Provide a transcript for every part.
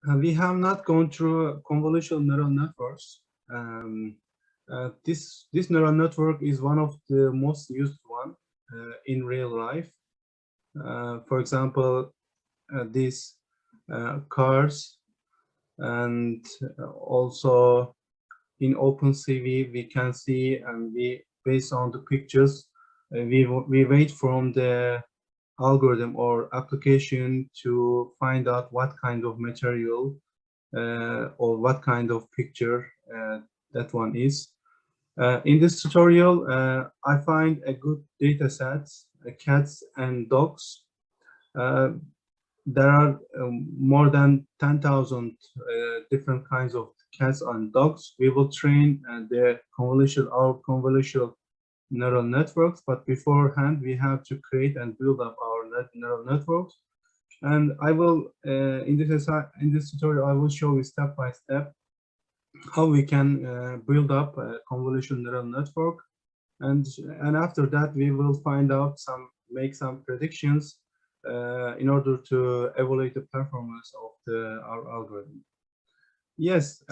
We have not gone through convolutional neural networks. Um, this neural network is one of the most used one in real life. For example, these cars, and also in OpenCV we can see, and we based on the pictures, we wait from the algorithm or application to find out what kind of material or what kind of picture that one is. In this tutorial, I find a good data set, cats and dogs. Uh, there are more than 10,000 different kinds of cats and dogs. We will train our convolutional neural networks, but beforehand we have to create and build up our neural networks. And I will in this tutorial I will show you step by step how we can build up a convolutional neural network, and after that we will find out make some predictions in order to evaluate the performance of our algorithm. Yes,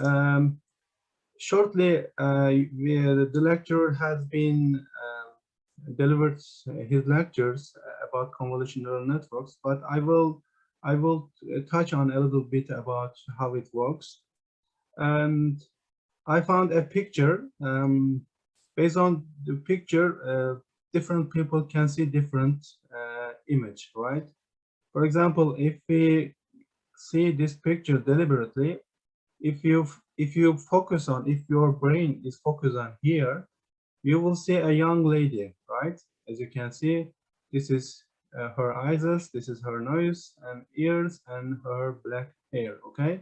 shortly the lecturer has been delivered his lectures about convolutional neural networks, but I will touch on a little bit about how it works. And I found a picture. Based on the picture, different people can see different image, right? For example, if we see this picture deliberately, if you focus on, if your brain is focused on here, you will see a young lady, right? As you can see, this is her eyes, this is her nose and ears and her black hair, okay?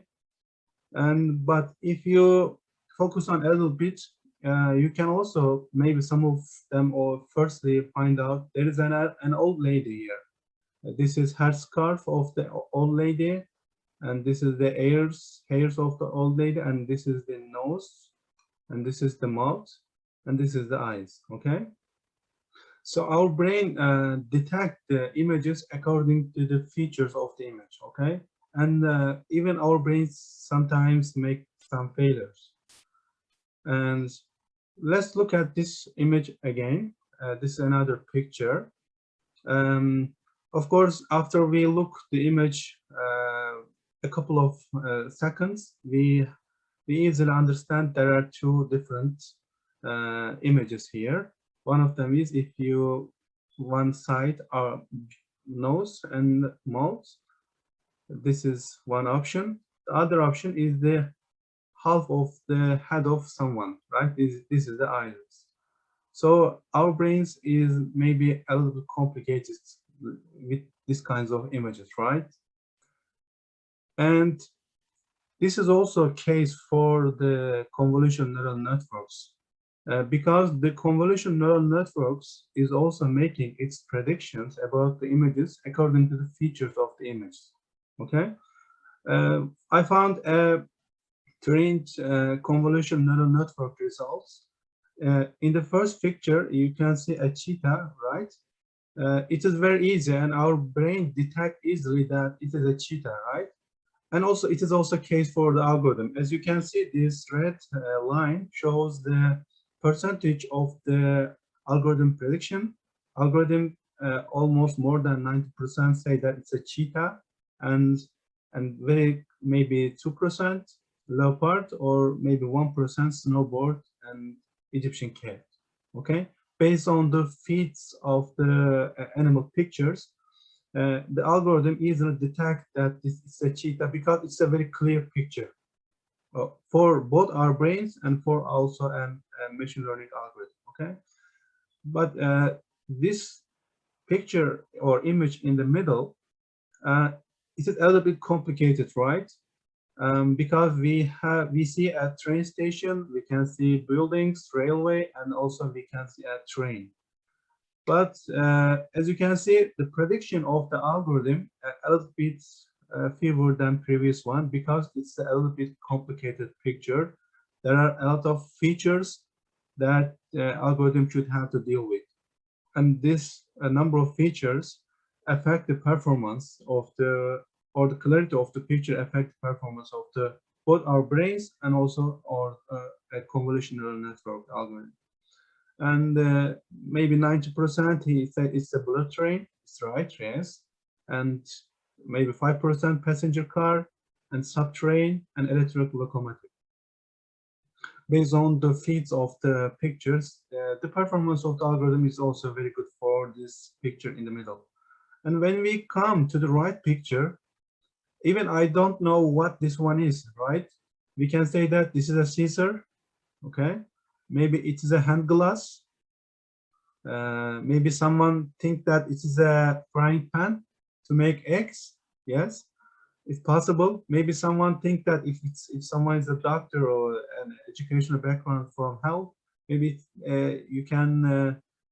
And but if you focus on a little bit, you can also maybe some of them, or firstly find out there is an old lady here. This is her scarf of the old lady, and this is the hairs of the old lady, and this is the nose, and this is the mouth, and this is the eyes, okay? So our brain detect the images according to the features of the image, okay? And even our brains sometimes make some failures. And let's look at this image again. This is another picture. Um, of course, after we look the image a couple of seconds, we easily understand there are two different images here. One of them is if you one side are nose and mouth. This is one option. The other option is the half of the head of someone, right? This is the iris. So our brains is maybe a little bit complicated with these kinds of images, right? And this is also a case for the convolutional neural networks, because the convolutional neural networks is also making its predictions about the images according to the features of the image. Okay, I found a trained convolutional neural network results. In the first picture, you can see a cheetah, right? It is very easy, and our brain detect easily that it is a cheetah, right? And also, it is also case for the algorithm. As you can see, this red line shows the percentage of the algorithm prediction. Algorithm almost more than 90% say that it's a cheetah, and very maybe 2% leopard, or maybe 1% snowboard and Egyptian cat. Okay, based on the feeds of the animal pictures, the algorithm easily detect that this is a cheetah because it's a very clear picture for both our brains and for also a machine learning algorithm. Okay, but this picture or image in the middle, uh, it is a little bit complicated, right? Because we see a train station, we can see buildings, railway, and also we can see a train. But as you can see, the prediction of the algorithm a little bit fewer than previous one because it's a little bit complicated picture. There are a lot of features that algorithm should have to deal with, and this number of features affect the performance or the clarity of the picture affect the performance of the both our brains and also our a convolutional network algorithm. And maybe 90% he said it's a bullet train. It's right, yes. And maybe 5% passenger car and subtrain and electric locomotive. Based on the feeds of the pictures, the performance of the algorithm is also very good for this picture in the middle. And when we come to the right picture, even I don't know what this one is, right? We can say that this is a scissor, okay? Maybe it is a hand glass. Maybe someone think that it is a frying pan to make eggs. Yes, it's possible. Maybe someone think that if someone is a doctor or an educational background from health, maybe you can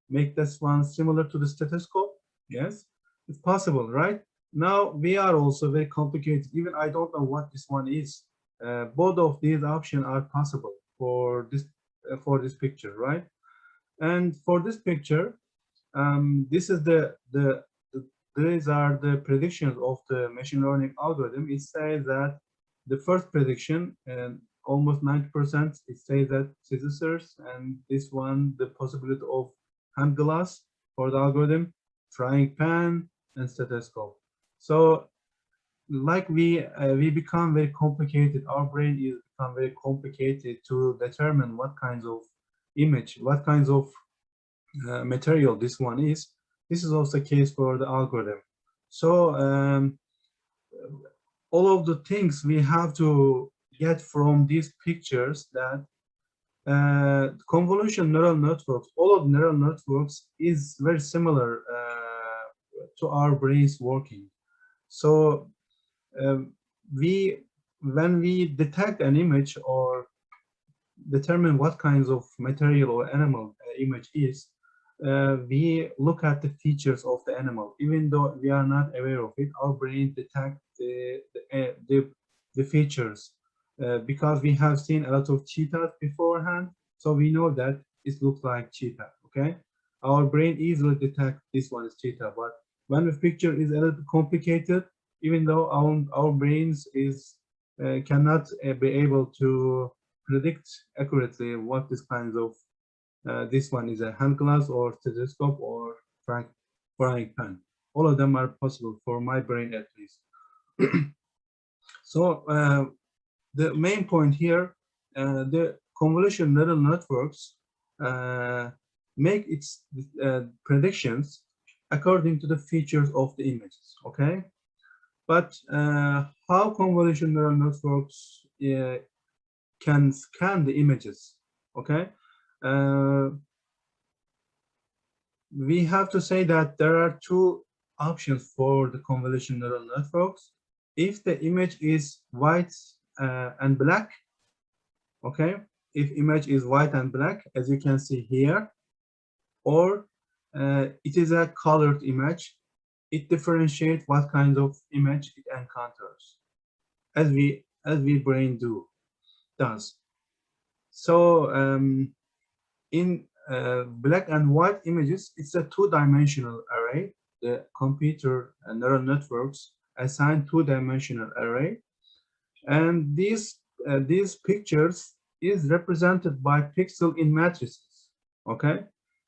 make this one similar to the stethoscope. Yes, it's possible, right? Now we are also very complicated. Even I don't know what this one is. Both of these options are possible for this picture, right? And for this picture, this is these are the predictions of the machine learning algorithm. It says that the first prediction, and almost 90%, it says that scissors, and this one, the possibility of hand glass for the algorithm, frying pan, and stethoscope. So, like we become very complicated. Our brain is become very complicated to determine what kinds of image, what kinds of material this one is. This is also the case for the algorithm. So all of the things we have to get from these pictures, that convolutional neural networks, all of neural networks is very similar to our brains working. So when we detect an image or determine what kinds of material or animal image is, we look at the features of the animal. Even though we are not aware of it, our brain detects the features because we have seen a lot of cheetahs beforehand, so we know that it looks like cheetah. Okay, our brain easily detects this one is cheetah. But when the picture is a little complicated, even though our brains is cannot be able to predict accurately what this kinds of this one is a hand glass or stethoscope or frying pan. All of them are possible for my brain at least. So the main point here, the convolutional neural networks make its predictions according to the features of the images. Okay, but how convolutional neural networks can scan the images? Okay. We have to say that there are two options for the convolutional neural networks. If the image is white and black, okay, if image is white and black, as you can see here, or it is a colored image, it differentiates what kind of image it encounters, as we brain does. So in black and white images, it's a two-dimensional array. The computer and neural networks assign two-dimensional array, and these pictures is represented by pixel in matrices. Okay,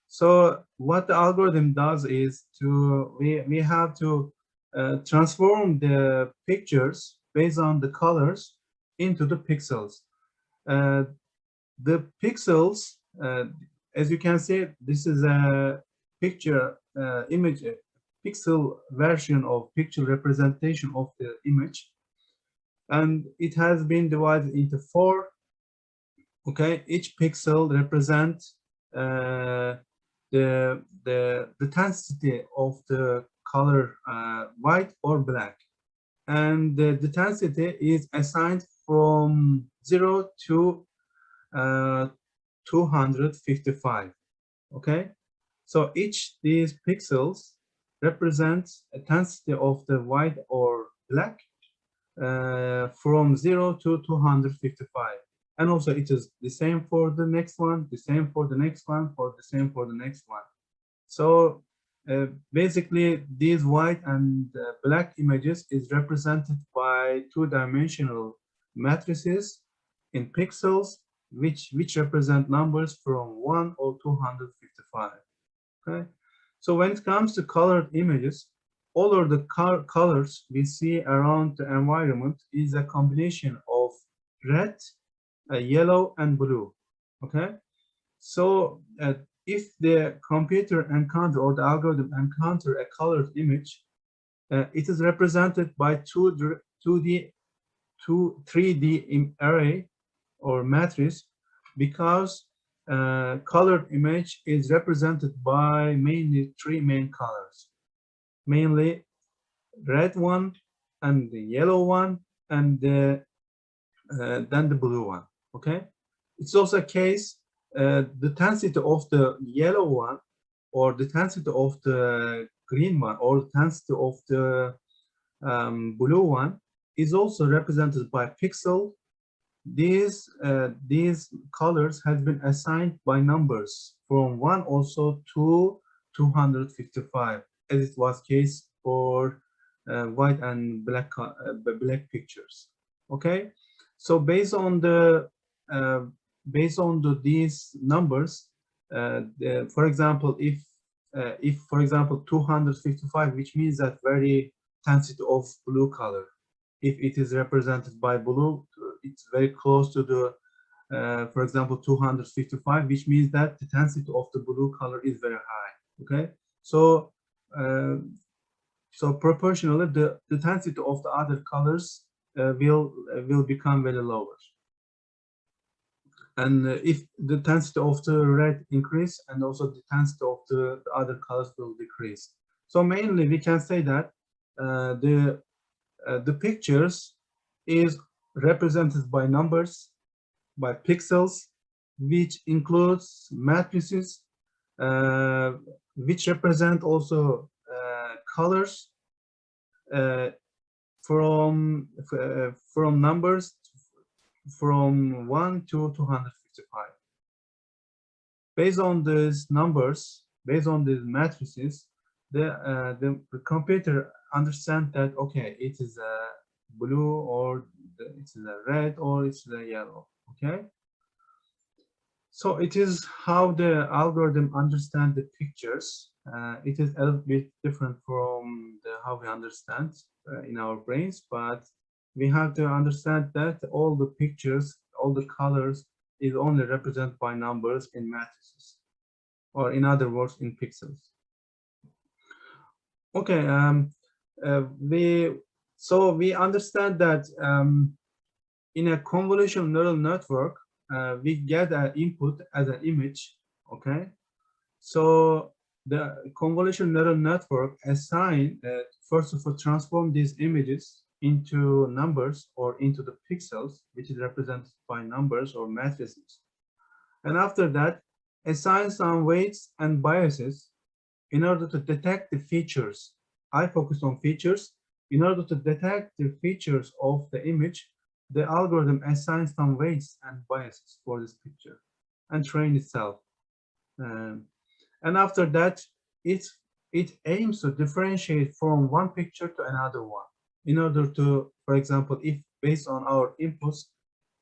so what the algorithm does is we have to transform the pictures based on the colors into the pixels. The pixels, as you can see, this is a picture image, pixel version of picture representation of the image, and it has been divided into four. Okay, each pixel represents the intensity of the color white or black, and the intensity is assigned from 0 to 255. Okay, so each these pixels represents intensity of the white or black from 0 to 255, and also it is the same for the next one, the same for the next one, for the same for the next one. So Basically, these white and black images is represented by two-dimensional matrices in pixels, which represent numbers from 1 or 255. Okay, so when it comes to colored images, all of the colors we see around the environment is a combination of red, yellow, and blue. Okay, so if the computer encounter or the algorithm encounter a colored image, it is represented by 3D array or matrix, because colored image is represented by mainly three main colors, mainly red one and the yellow one and then the blue one. Okay, it's also a case the density of the yellow one or the density of the green one or the density of the blue one is also represented by pixel. These colors has been assigned by numbers from 1 also to 255, as it was case for white and black pictures. Okay, so uh, based on these numbers, for example, if for example 255, which means that very density of blue color, if it is represented by blue, it's very close to the, for example, 255, which means that the density of the blue color is very high. Okay, so uh, so proportionally, the density of the other colors will become very lower. And if the density of the red increase, and also the density of the other colors will decrease. So mainly we can say that the pictures is represented by numbers, by pixels, which includes matrices, which represent also colors uh, from numbers from 1 to 255. Based on these numbers, based on these matrices, the computer understands that okay, it is a blue or it's a red or it's a yellow. Okay, so it is how the algorithm understands the pictures. It is a little bit different from how we understand in our brains, but we have to understand that all the pictures, all the colors is only represented by numbers in matrices, or in other words, in pixels. Okay, we understand that in a convolutional neural network, we get an input as an image. Okay, so the convolutional neural network assign first of all transform these images into numbers or into the pixels, which is represented by numbers or matrices, and after that assign some weights and biases in order to detect the features. I focus on features. In order to detect the features of the image, the algorithm assigns some weights and biases for this picture and train itself. And after that, it aims to differentiate from one picture to another one in order to, for example, if based on our inputs,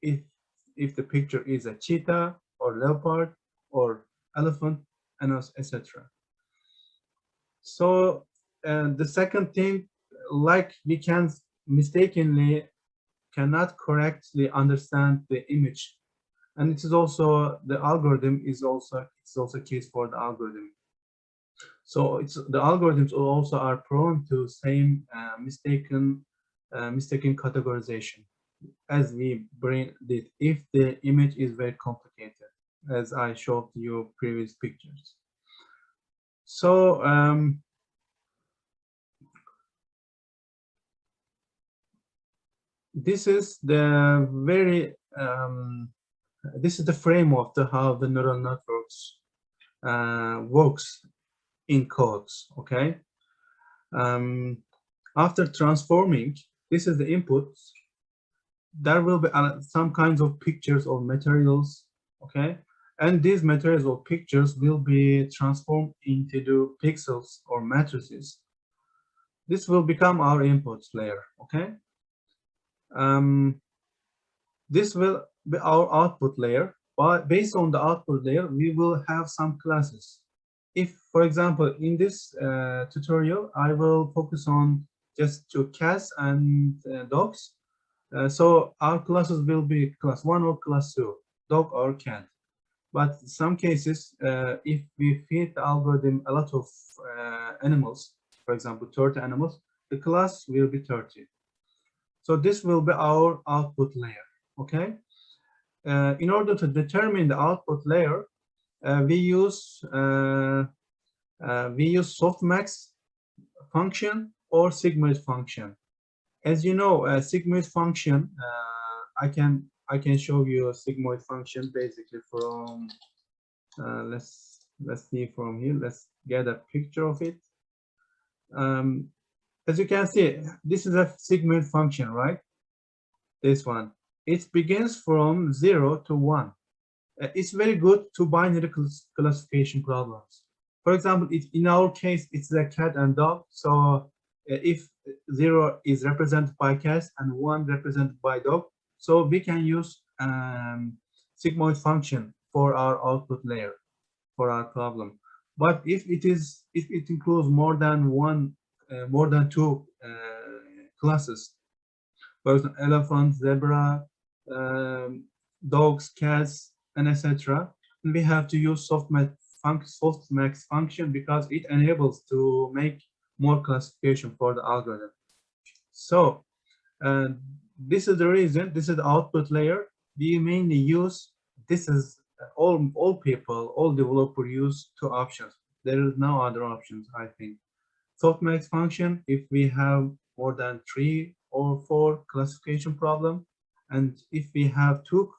if the picture is a cheetah or leopard or elephant, and etc. So the second thing, like we can mistakenly cannot correctly understand the image, and it is also the algorithm is also it's also case for the algorithm. So it's the algorithms also are prone to same mistaken categorization as we bring it if the image is very complicated, as I showed you previous pictures. So this is the very this is the frame of how the neural networks works in codes. Okay, after transforming, this is the input. There will be some kinds of pictures or materials. Okay, And these materials or pictures will be transformed into the pixels or matrices. This will become our input layer, okay? This will be our output layer, but based on the output layer, we will have some classes. If, for example, in this tutorial, I will focus on just two cats and dogs. So our classes will be class 1 or class 2, dog or cat. But in some cases, if we feed the algorithm a lot of animals, for example, 30 animals, the class will be 30. So this will be our output layer, okay? In order to determine the output layer, we use softmax function or sigmoid function. As you know, a sigmoid function, I can show you a sigmoid function basically from let's see from here. Let's get a picture of it. As you can see, this is a sigmoid function, right? This one. It begins from 0 to 1. It's very good to binary classification problems. For example, in our case, it's a cat and dog. So if 0 is represented by cat and 1 represented by dog, so we can use sigmoid function for our output layer for our problem. But if it includes more than more than two classes, for example, elephant, zebra, dogs, cats, and etc., we have to use softmax function because it enables to make more classification for the algorithm. So this is the reason. This is the output layer. We mainly use. This is all people, all developers use two options. There is no other options, I think. Softmax function if we have more than 3 or 4 classification problem, and if we have two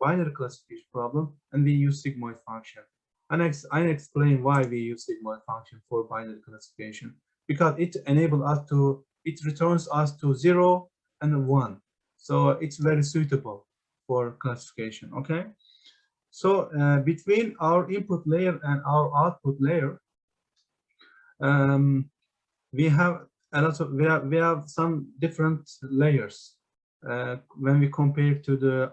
binary classification problem, and we use sigmoid function. And I explain why we use sigmoid function for binary classification, because it enables us to, it returns us to 0 and 1. So it's very suitable for classification, okay? So between our input layer and our output layer, we have a lot of we have some different layers when we compare to the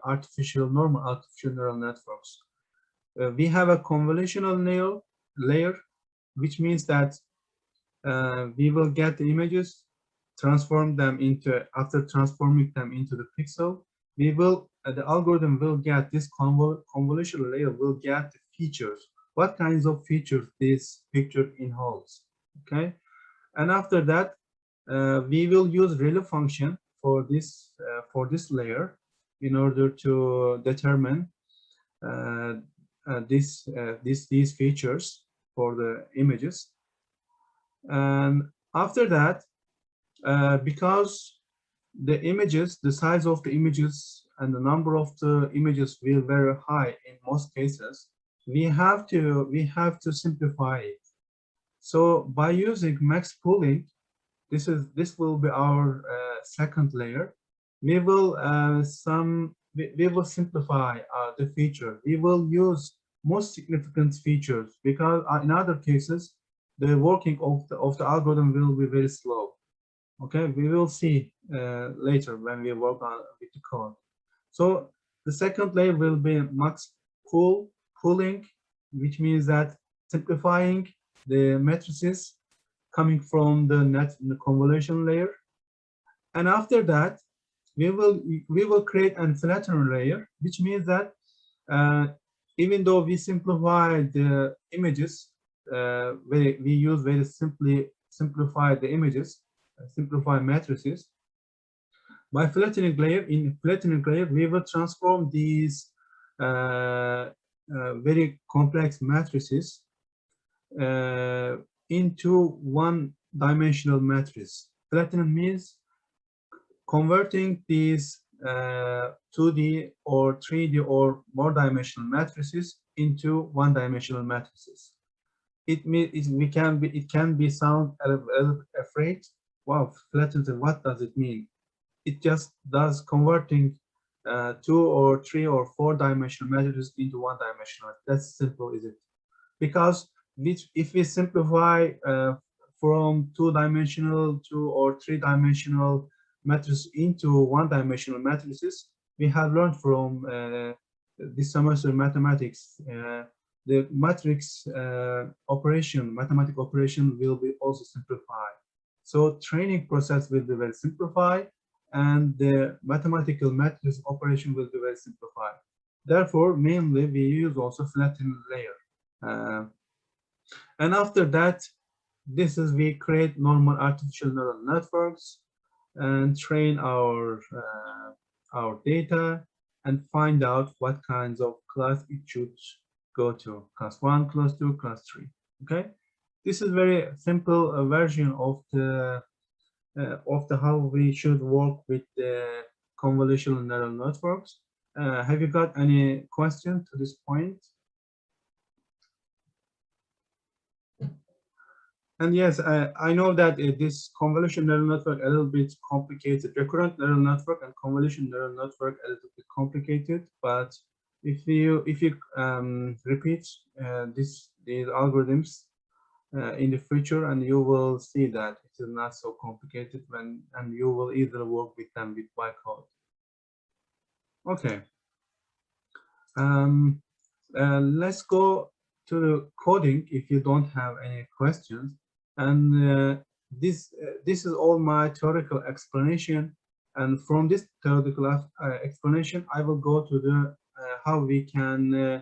normal artificial neural networks. We have a convolutional layer, which means that we will get the images, transform them into, after transforming them into the pixel, we will the algorithm will get this convolutional layer will get the features, what kinds of features this picture involves, okay? And after that, we will use ReLU function for this layer in order to determine these features for the images. And after that, because the images, the size of the images and the number of the images will be very high in most cases, we have to simplify it. So by using max pooling, this will be our second layer. We will simplify the feature. We will use most significant features, because in other cases the working of the algorithm will be very slow. Okay, we will see later when we work on with the code. So the second layer will be max pooling, which means that simplifying the matrices coming from the convolution layer. And after that, we will create a flattener layer, which means that even though we simplify the images, we use very simplify the images, simplify matrices. By flattening layer, we will transform these very complex matrices into one-dimensional matrix. Flattening means converting these 2D or 3D or more dimensional matrices into one-dimensional matrices. It can be sound a little afraid. Wow, flattened, what does it mean? It just does converting two or three or four dimensional matrices into one dimensional. That's simple, is it? Because if we simplify from two-dimensional to or three-dimensional matrices into one-dimensional matrices, we have learned from this semester mathematics. The matrix mathematical operation will be also simplified. So training process will be very simplified, and the mathematical matrix operation will be very simplified. Therefore, mainly we use also flattened layer. And after that, we create normal artificial neural networks and train our data and find out what kinds of class it should go to, class 1, class 2, class 3. Okay, this is very simple version of the how we should work with the convolutional neural networks. Have you got any question to this point? And yes, I know that this convolutional neural network a little bit complicated. Recurrent neural network and convolutional neural network a little bit complicated. But if you repeat these algorithms in the future, and you will see that it is not so complicated and you will easily work with them with bytecode. Okay. Let's go to the coding if you don't have any questions. And this is all my theoretical explanation. And from this theoretical explanation, I will go to the how we can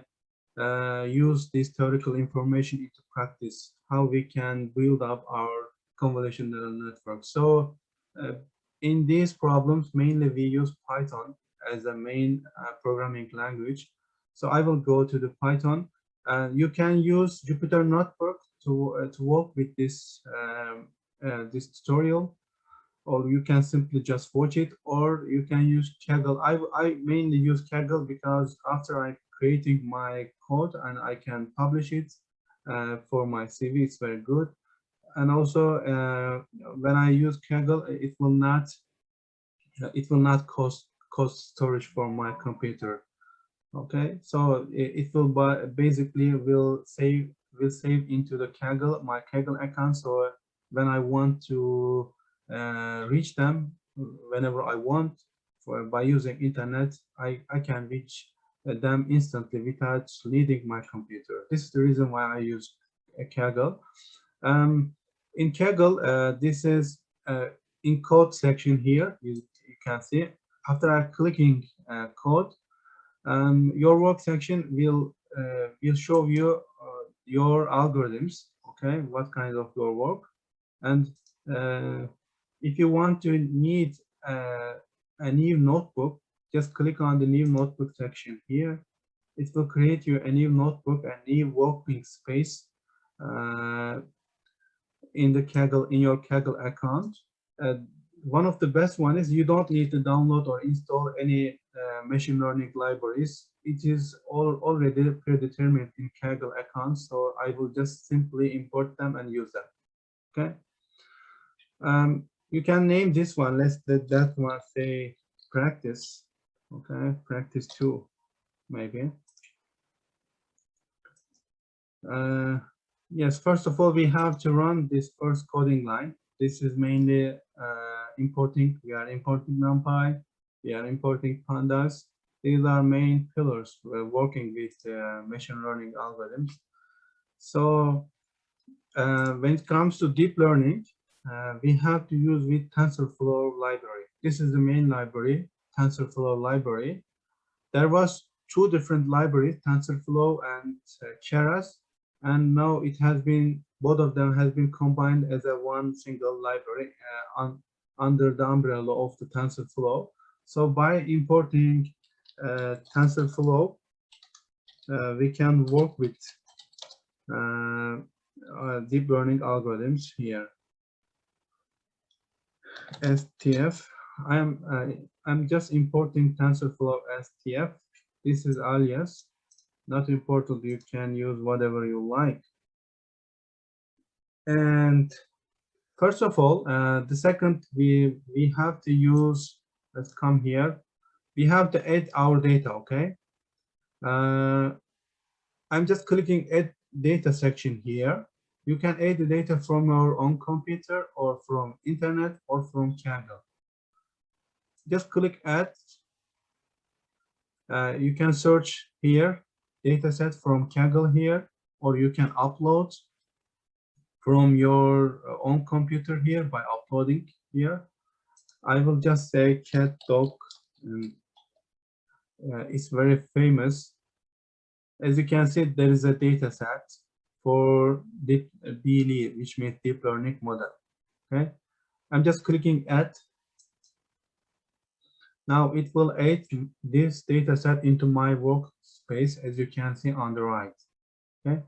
use this theoretical information into practice, how we can build up our convolutional neural network. So in these problems, mainly we use Python as a main programming language. So I will go to the Python. You can use Jupyter Notebook to work with this this tutorial, or you can simply just watch it, or you can use Kaggle. I mainly use Kaggle because after I creating my code and I can publish it for my CV, it's very good. And also when I use Kaggle, it will not cost storage for my computer. Okay, so it will basically will save into the Kaggle, my Kaggle account. So when I want to reach them whenever I want by using internet, I can reach them instantly without leaving my computer. This is the reason why I use Kaggle. In Kaggle, this is in code section here. You can see after clicking code, your work section will show you your algorithms. Okay, what kind of your work, and if you want to need a new notebook, just click on the new notebook section here. It will create you a new notebook, a new working space in your Kaggle account. One of the best one is you don't need to download or install any machine learning libraries. It is already predetermined in Kaggle accounts, so I will just simply import them and use them. Okay. You can name this one. Let's let that one say practice. Okay, practice 2, maybe. Yes, first of all, we have to run this first coding line. This is mainly importing. We are importing NumPy. We are importing pandas. These are main pillars working with machine learning algorithms. So when it comes to deep learning, we have to use with TensorFlow library. This is the main library, TensorFlow library. There was 2 different libraries, TensorFlow and Keras, and now it has been, both of them has been combined as a one single library under the umbrella of the TensorFlow. So by importing TensorFlow, we can work with deep learning algorithms here. STF. I'm just importing TensorFlow STF. This is alias. Not important. You can use whatever you like. And first of all, the second we have to use. Let's come here. we have to add our data. Okay, I'm just clicking add data section here. You can add the data from your own computer or from internet or from Kaggle. Just click add. You can search here dataset from Kaggle here, or you can upload from your own computer here by uploading here. I will just say cat dog. It's very famous. As you can see, there is a data set for deep BLE, which means deep learning model. Okay, I'm just clicking add. Now it will add this data set into my workspace, as you can see on the right. Okay,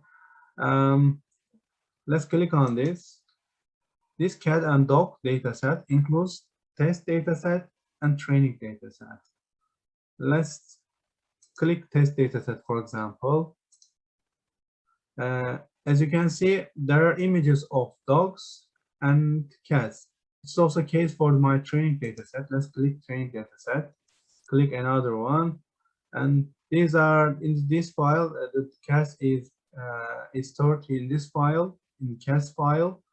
let's click on this. This cat and dog data set includes test data set and training data set. Let's click test data set, for example. As you can see, there are images of dogs and cats. It's also the case for my training data set. Let's click training data set, click another one, and these are in this file. The cat is stored in this file, in cats file,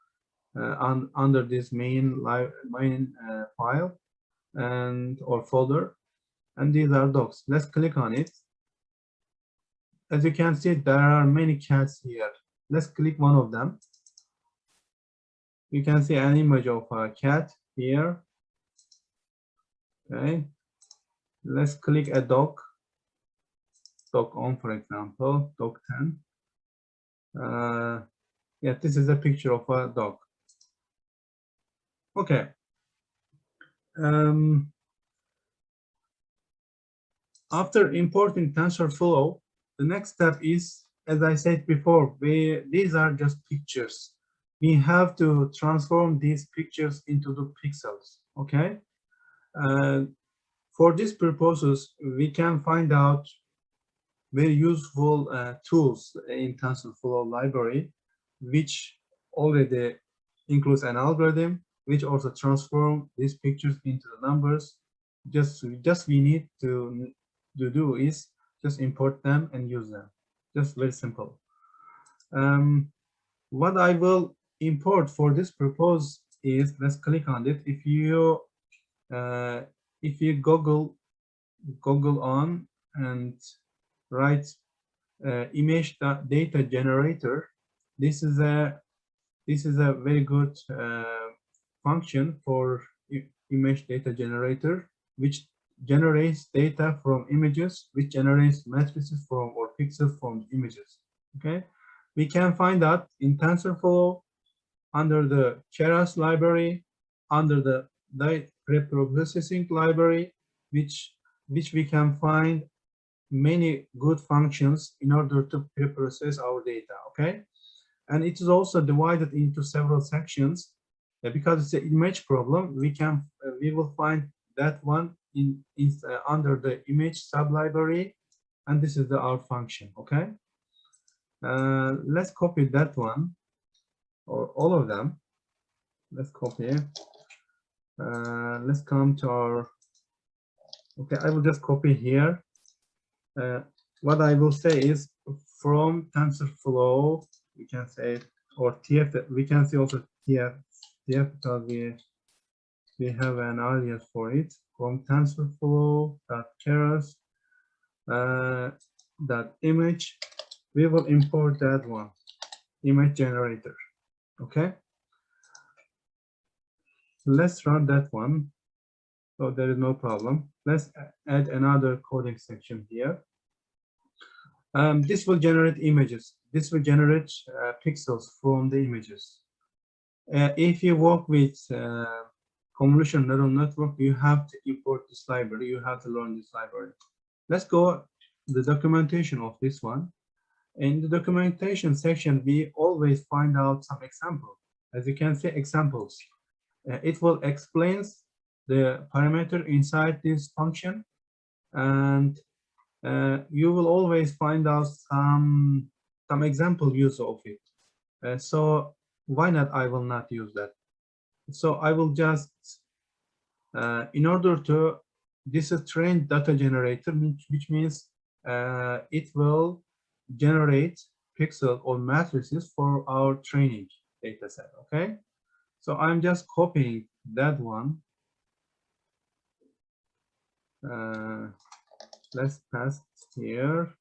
under this main file and or folder, and these are dogs. Let's click on it. As you can see, there are many cats here. Let's click one of them. You can see an image of a cat here. Okay, let's click a dog on, for example, dog 10. Yeah, this is a picture of a dog. Okay. After importing TensorFlow, the next step is, as I said before, these are just pictures. We have to transform these pictures into the pixels. Okay. For these purposes, we can find out very useful tools in TensorFlow library, which already includes an algorithm which also transform these pictures into the numbers. Just we need to do is just import them and use them. Just very simple. What I will import for this purpose is, let's click on it. If you Google on and write image data generator, this is a very good function for image data generator, which generates data from images, which generates matrices from or pixels from images. Okay, we can find that in TensorFlow under the Keras library, under the preprocessing library, which we can find many good functions in order to preprocess our data. Okay, and it is also divided into several sections. Because it's an image problem, we will find that one under the image sublibrary, and this is our function. Okay, let's copy that one or all of them. Let's copy. Let's come to our. Okay, I will just copy here. What I will say is from TensorFlow, we can say, or TF. We can see also TF because we have an alias for it, from TensorFlow.keras .image. We will import that one, image generator. Okay, let's run that one. So there is no problem. Let's add another coding section here. This will generate images. This will generate pixels from the images. If you work with convolutional neural network, you have to import this library. You have to learn this library. Let's go the documentation of this one. In the documentation section, we always find out some examples. As you can see, examples. It will explain the parameter inside this function, and you will always find out some example use of it. So why not? I will not use that. So I will just, in order to this is trained data generator, which means it will generate pixels or matrices for our training data set. Okay, so I'm just copying that one. Let's paste here.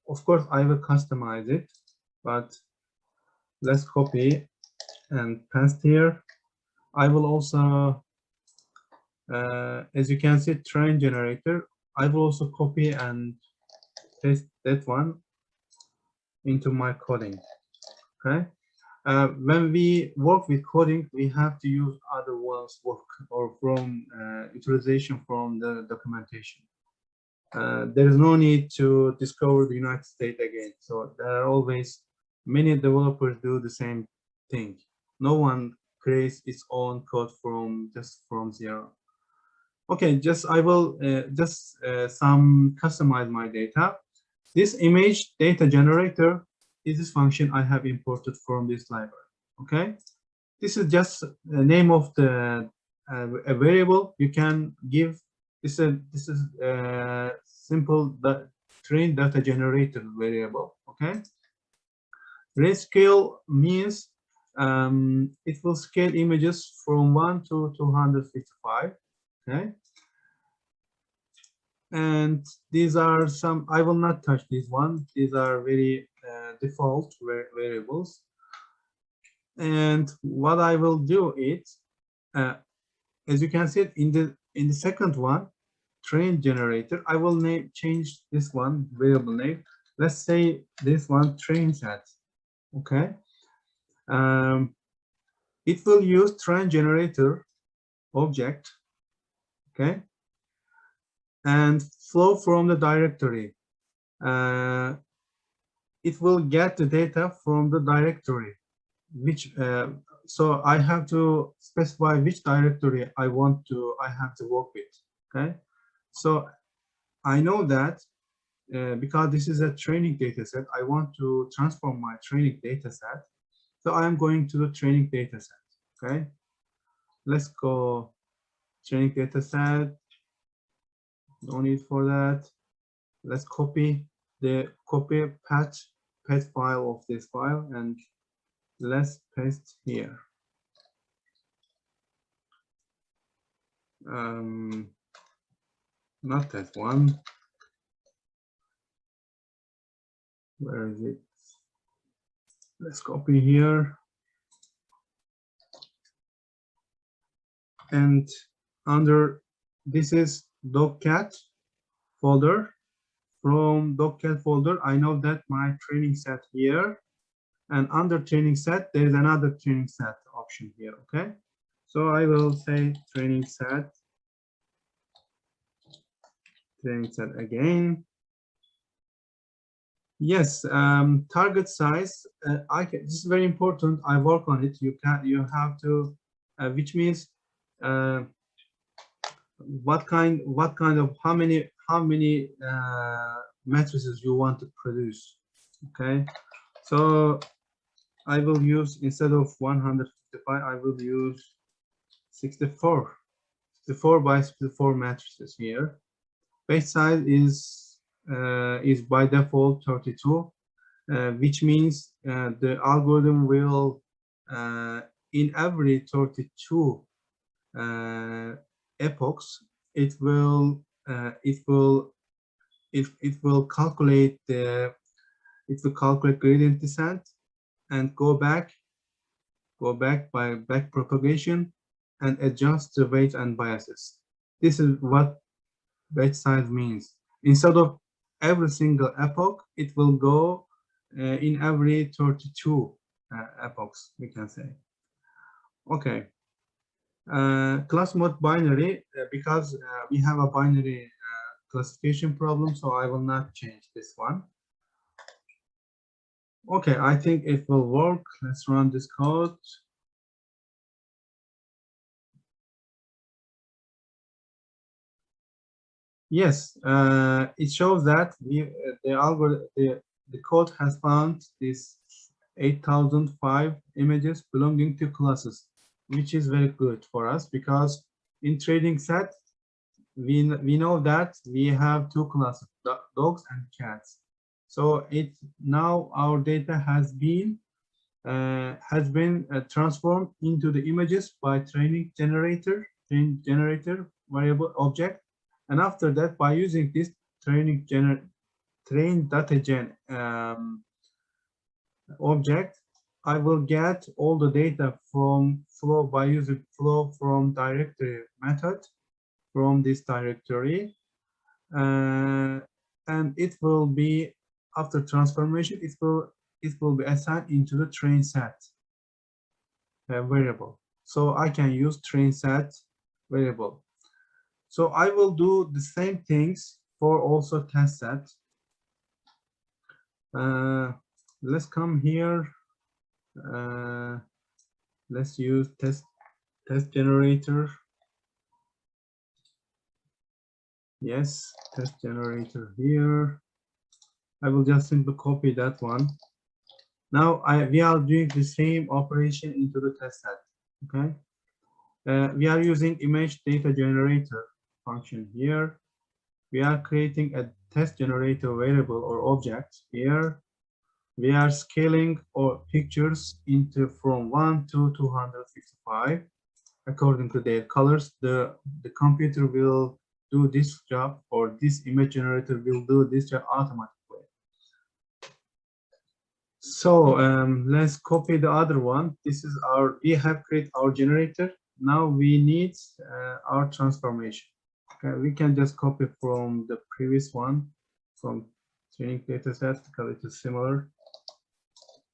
Of course, I will customize it, but let's copy and paste here. I will also, as you can see, train generator. I will also copy and paste that one into my coding. Okay. When we work with coding, we have to use other ones work or from utilization from the documentation. There is no need to discover the United States again. So there are always many developers do the same thing. No one creates its own code from zero. Okay, just I will some customize my data. This image data generator is this function I have imported from this library. Okay, this is just the name of the a variable you can give. This is simple train data generator variable. Okay, grayscale means it will scale images from 1 to 255. Okay, and these are some, I will not touch this one. These are very default variables. And what I will do is, as you can see in the second one, train generator, I will change this one variable name. Let's say this one train set. Okay. It will use train generator object. Okay. And flow from the directory. It will get the data from the directory, which so I have to specify which directory I have to work with. Okay, so I know that because this is a training data set, I want to transform my training data set. So I am going to the training data set. Okay, let's go training data set. No need for that. Let's copy the path file of this file and let's paste here. Not that one. Where is it? Let's copy here. And under this is doccat folder. From doccat folder, I know that my training set here. And under training set, there is another training set option here. Okay. So I will say training set again. Yes, target size. This is very important. I work on it. You have to, which means what kind of how many matrices you want to produce. Okay, so I will use, instead of 155, I will use 64 by 64 matrices here. Page size is by default 32, which means the algorithm will in every 32 epochs it will calculate gradient descent and go back by back propagation and adjust the weight and biases. This is what batch size means. Instead of every single epoch, it will go in every 32 epochs, we can say. Okay. Class mode binary, because we have a binary classification problem, so I will not change this one. Okay, I think it will work. Let's run this code. Yes, it shows that the code has found this 8005 images belonging to classes, which is very good for us because in training set we know that we have two classes, dogs and cats. So it now our data has been transformed into the images by train generator variable object, and after that by using this train data gen object, I will get all the data from flow by using flow from directory method from this directory, and it will be after transformation it will be assigned into the train set variable. So I can use train set variable. So I will do the same things for also test set. Let's come here. Let's use test generator. Yes, test generator here. I will just simply copy that one. Now we are doing the same operation into the test set. Okay. We are using image data generator function here. We are creating a test generator variable or object here. We are scaling our pictures into from 1 to 255 according to their colors. The computer will do this job, or this image generator will do this job automatically. So let's copy the other one. This is we have created our generator. Now we need our transformation. Okay, we can just copy from the previous one, from training data set, because it is similar.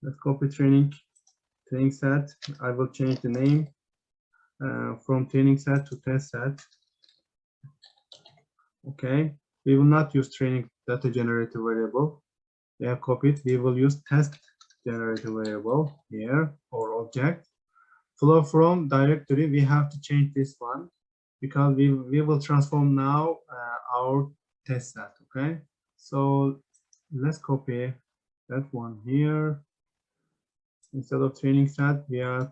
Let's copy training set. I will change the name from training set to test set. Okay, we will not use training data generator variable. We have copied. We will use test generator variable here, or object. Flow from directory, we have to change this one because we will transform now our test set. Okay, so let's copy that one here. Instead of training set, we have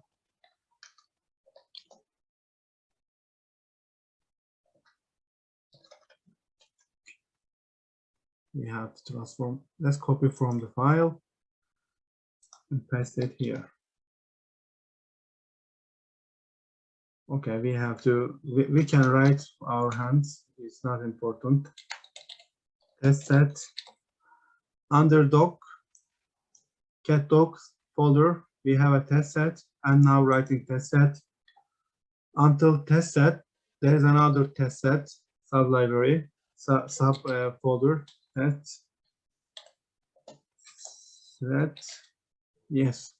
to transform. Let's copy from the file and paste it here. Okay, we have to, we can write our hands, it's not important. Test set under doc, cat docs folder, we have a test set, and now writing test set. Until test set, there is another test set, sub library, sub folder, test set. Yes,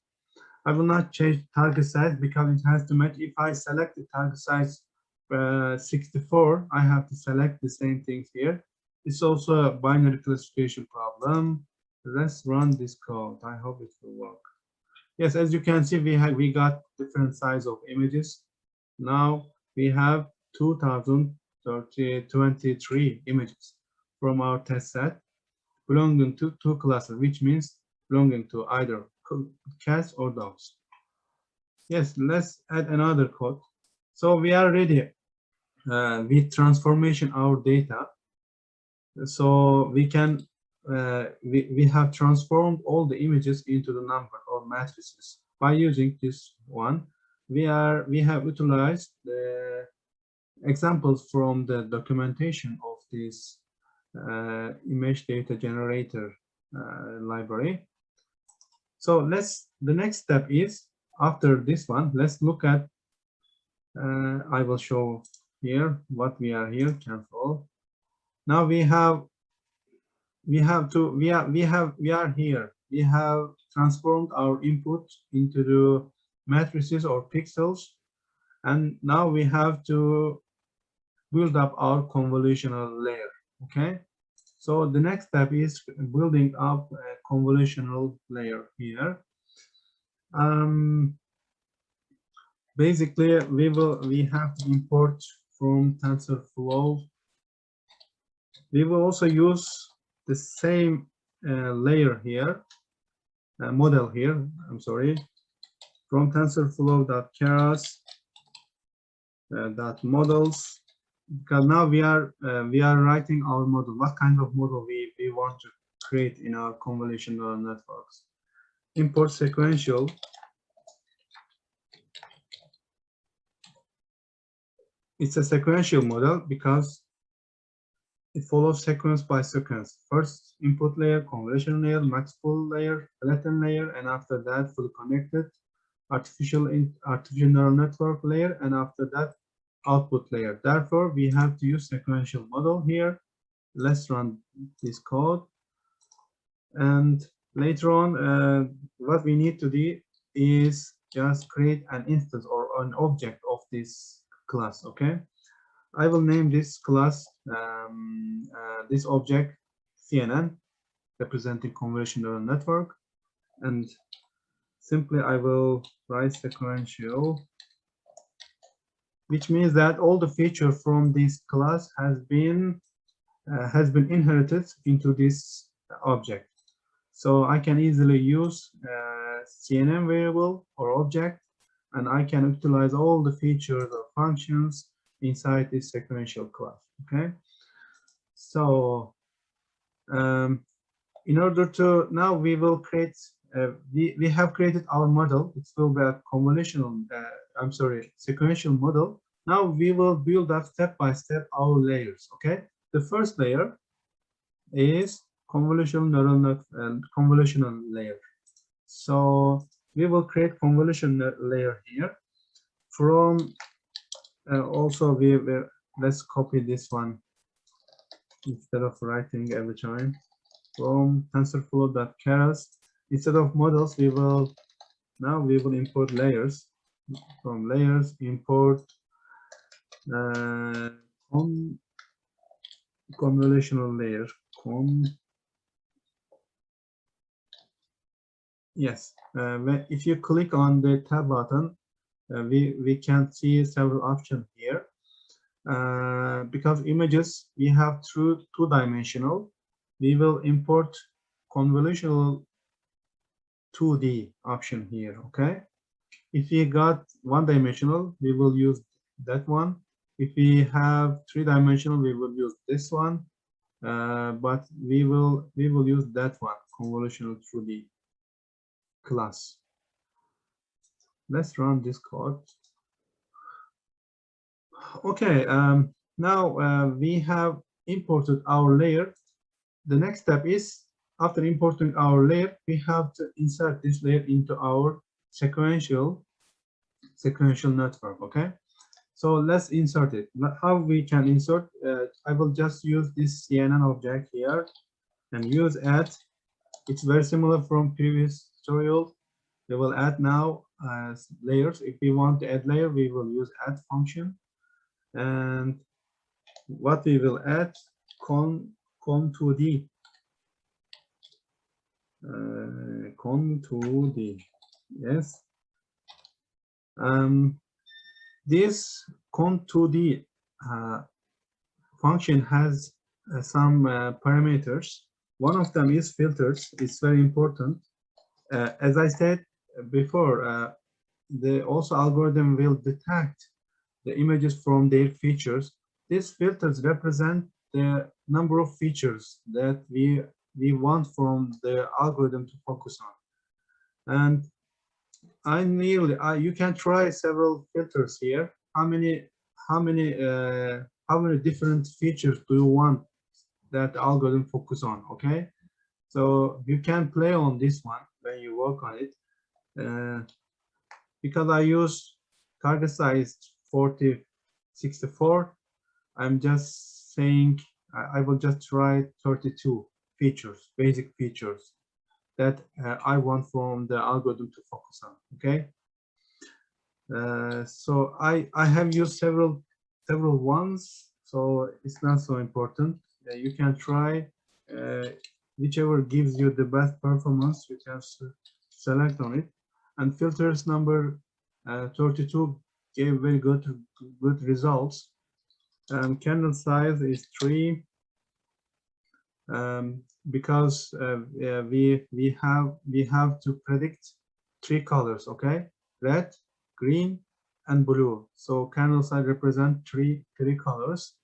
I will not change target size because it has to match. If I select the target size 64, I have to select the same things here. It's also a binary classification problem. Let's run this code. I hope it will work. Yes, as you can see, we got different size of images. Now we have 2023 images from our test set belonging to two classes, which means belonging to either cats or dogs. Yes, let's add another code. So we are ready with transformation our data. So we can we have transformed all the images into the number or matrices by using this one. We have utilized the examples from the documentation of this image data generator library. So the next step is, after this one, let's look at, I will show here what we are here, cancel. Now we are here. We have transformed our input into the matrices or pixels, and now we have to build up our convolutional layer. Okay, so the next step is building up a convolutional layer here. Basically, we have to import from TensorFlow. We will also use the same layer here, model here. I'm sorry, from TensorFlow.keras.models. because now we are writing our model. What kind of model we want to create in our convolutional networks? Import sequential. It's a sequential model because it follows sequence by sequence. First input layer, convolution layer, multiple layer, flattened layer, and after that fully connected artificial neural network layer, and after that output layer. Therefore, we have to use sequential model here. Let's run this code, and later on, what we need to do is just create an instance or an object of this class. Okay, I will name this class, this object CNN, representing convolutional network, and simply I will write sequential, which means that all the feature from this class has been inherited into this object. So I can easily use CNN variable or object, and I can utilize all the features or functions inside this sequential class. Okay, so in order to now we will create we have created our model. It will be a convolutional I'm sorry, sequential model. Now we will build up step by step our layers. Okay, the first layer is convolutional layer. So we will create convolution layer here from also let's copy this one instead of writing every time. From TensorFlow.keras, instead of models, we will import layers. From layers, import convolutional layer. Yes, if you click on the tab button, we can see several options here. Because images we have two-dimensional, we will import convolutional 2D option here. Okay, if we got one-dimensional, we will use that one. If we have three-dimensional, we will use this one. But we will use that one, convolutional 2D class. Let's run this code. Okay, now we have imported our layer. The next step is, after importing our layer, we have to insert this layer into our sequential network. Okay, so let's insert it. How we can insert? I will just use this CNN object here and use add. It's very similar from previous tutorial. We will add now as layers. If we want to add layer, we will use add function. And what we will add, con2d, con2d, yes. This con2d function has some parameters. One of them is filters. It's very important. As I said before, the also algorithm will detect the images from their features. These filters represent the number of features that we want from the algorithm to focus on. And you can try several filters here. How many different features do you want that algorithm focus on? Okay, so you can play on this one when you work on it. Because I use target size 4064, I'm just saying I will just try 32 features, basic features that I want from the algorithm to focus on. Okay, so I have used several ones, so it's not so important. You can try whichever gives you the best performance. You can select on it. And filters number 32 gave very good results. Kernel size is 3, because we have to predict 3 colors. Okay, red, green, and blue. So kernel size represent three colors.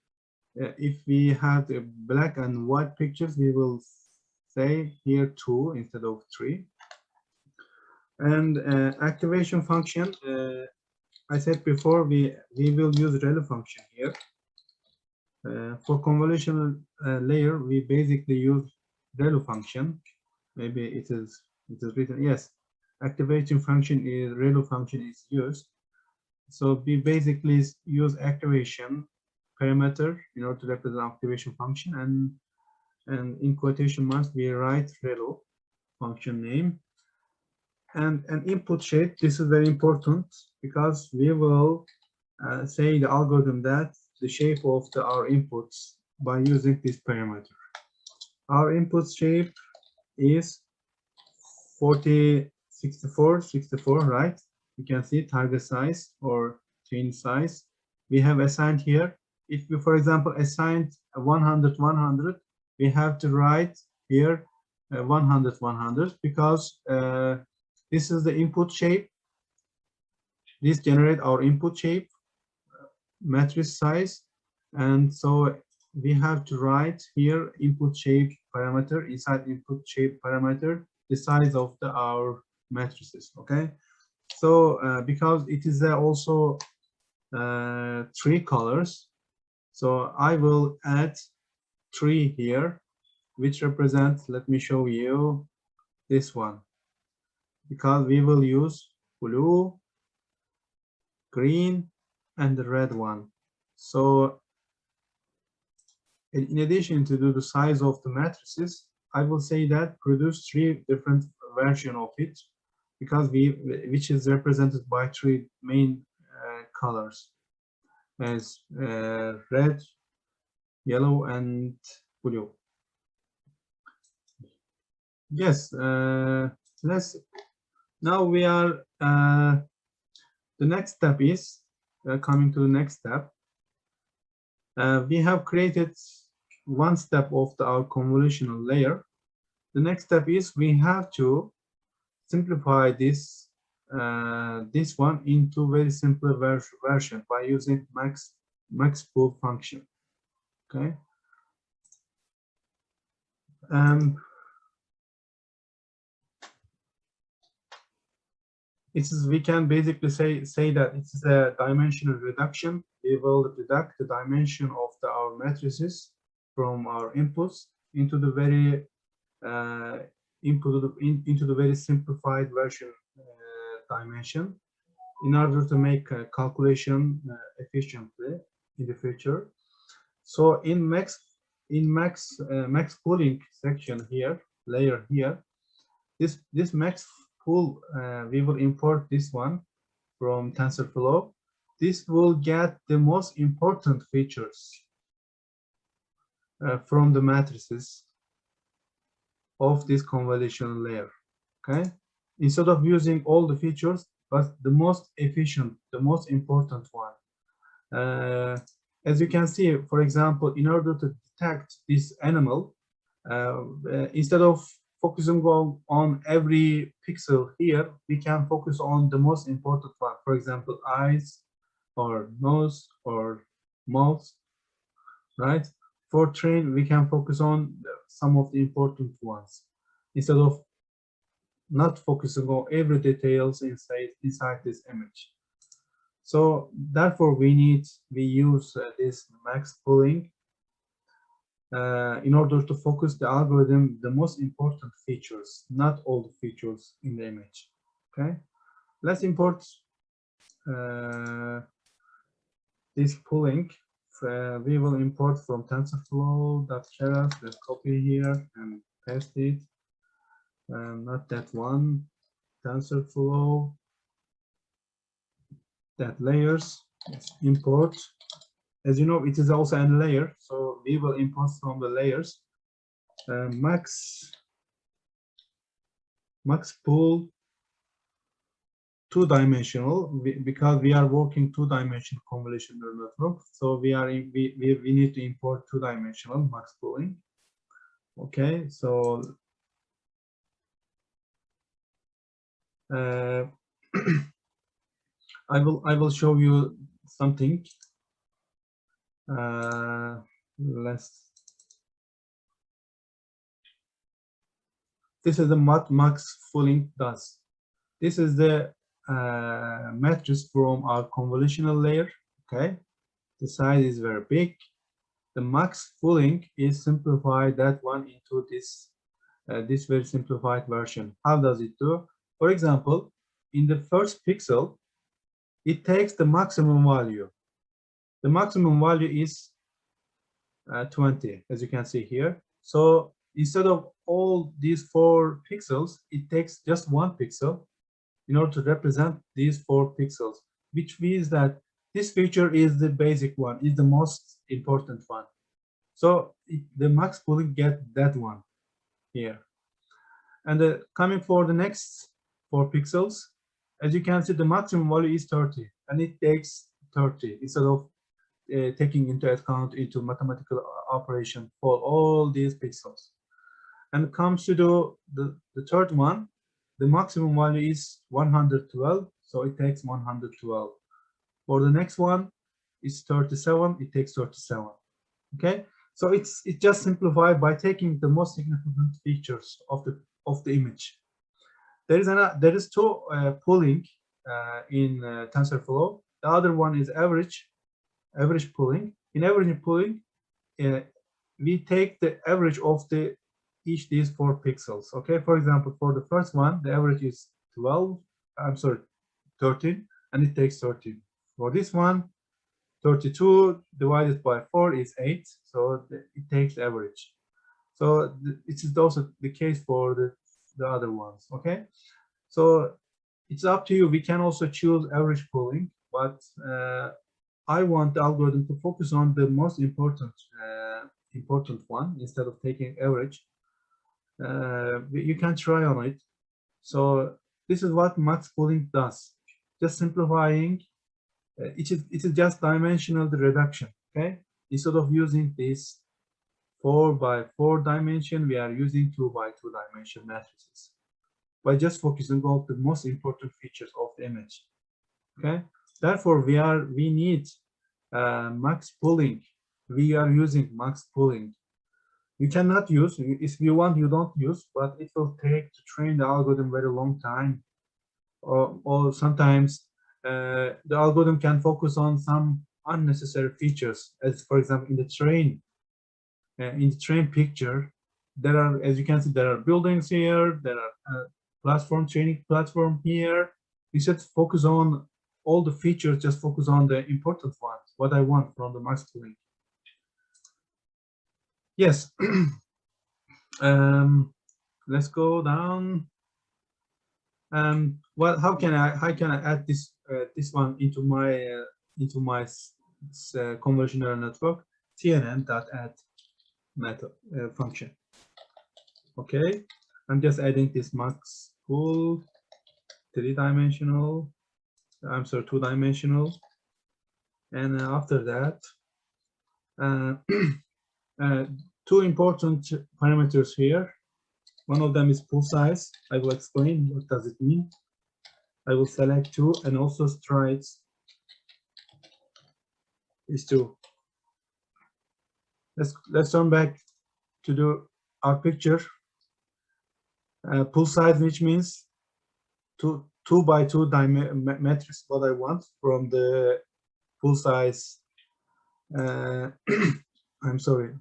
if we have black and white pictures, we will say here 2 instead of 3. And activation function, I said before, we will use relu function here. For convolutional layer, we basically use relu function. Maybe it is written, yes, activation function is relu function is used. So we basically use activation parameter in order to represent activation function, and in quotation marks we write relu function name. And an input shape, this is very important because we will say the algorithm that the shape of our inputs by using this parameter. Our input shape is 40, 64, 64, right? You can see target size or change size. We have assigned here. If we, for example, assigned 100, 100, we have to write here 100, 100 because this is the input shape. This generates our input shape, matrix size, and so we have to write here input shape parameter. Inside input shape parameter, the size of our matrices. Okay, so because it is also 3 colors, so I will add 3 here, which represents, let me show you this one, because we will use blue, green, and the red one. So in addition to do the size of the matrices, I will say that produce 3 different versions of it, because which is represented by 3 main colors as red, yellow, and blue. Yes, let's now we are the next step is coming to the next step. We have created one step of our convolutional layer. The next step is we have to simplify this this one into very simple version by using max pool function. Okay. We can basically say that it's a dimensional reduction. We will deduct the dimension of our matrices from our inputs into the very into the very simplified version dimension in order to make a calculation efficiently in the future. So in max pooling section here, layer here, this max pool, we will import this one from TensorFlow. This will get the most important features from the matrices of this convolutional layer. Okay, instead of using all the features, but the most efficient, the most important one. As you can see, for example, in order to detect this animal, instead of focusing on every pixel here, we can focus on the most important one. For example, eyes, or nose, or mouth, right? For train, we can focus on some of the important ones instead of not focusing on every details inside this image. So therefore, we use this max pooling in order to focus the algorithm the most important features, not all the features in the image. Okay, let's import this pooling. We will import from TensorFlow.keras. Let's copy here and paste it. Not that one. TensorFlow. That layers. Yes, import. As you know, it is also a layer, so we will import from the layers. Max pool 2-dimensional, because we are working 2-dimensional convolutional network, so we need to import 2-dimensional max pooling. Okay, so I will show you something. Let's. This is the what max pooling does. This is the matrix from our convolutional layer. Okay, the size is very big. The max pooling is simplified that one into this very simplified version. How does it do? For example, in the first pixel, it takes the maximum value. The maximum value is 20, as you can see here. So instead of all these 4 pixels, it takes just 1 pixel in order to represent these 4 pixels, which means that this feature is the basic one, is the most important one. So the max pooling get that one here. And coming for the next 4 pixels, as you can see, the maximum value is 30, and it takes 30 instead of taking into account into mathematical operation for all these pixels. And comes to the third one, the maximum value is 112, so it takes 112. For the next one, it's 37, it takes 37. Okay, so it's just simplified by taking the most significant features of the image. There is 2 pooling in TensorFlow. The other one is average pooling. In average pooling, we take the average of each these 4 pixels. Okay, for example, for the first one, the average is 13, and it takes 13. For this one, 32 divided by 4 is 8, so it takes average. So it is also the case for the other ones. Okay, so it's up to you. We can also choose average pooling, but I want the algorithm to focus on the most important one instead of taking average. You can try on it. So this is what max pooling does. Just simplifying. It is just dimensional reduction. Okay. Instead of using this 4 by 4 dimension, we are using 2 by 2 dimension matrices by just focusing on the most important features of the image. Okay. Therefore, we need max pooling. We are using max pooling. You cannot use, if you want, you don't use, but it will take to train the algorithm very long time. Or sometimes the algorithm can focus on some unnecessary features, as for example in the train picture, there are, as you can see, there are buildings here, there are training platform here. We should focus on all the features, just focus on the important ones, what I want from the max pooling. Yes. Let's go down. Well, how can I add this one into my convolutional network? CNN.add method function. Okay, I'm just adding this max pool 3-dimensional. I'm sorry, 2-dimensional, and after that, 2 important parameters here. One of them is pool size. I will explain what does it mean. I will select 2, and also strides is 2. Let's turn back to our picture. Pool size, which means 2 by 2 matrix, what I want from the pool size. I'm sorry.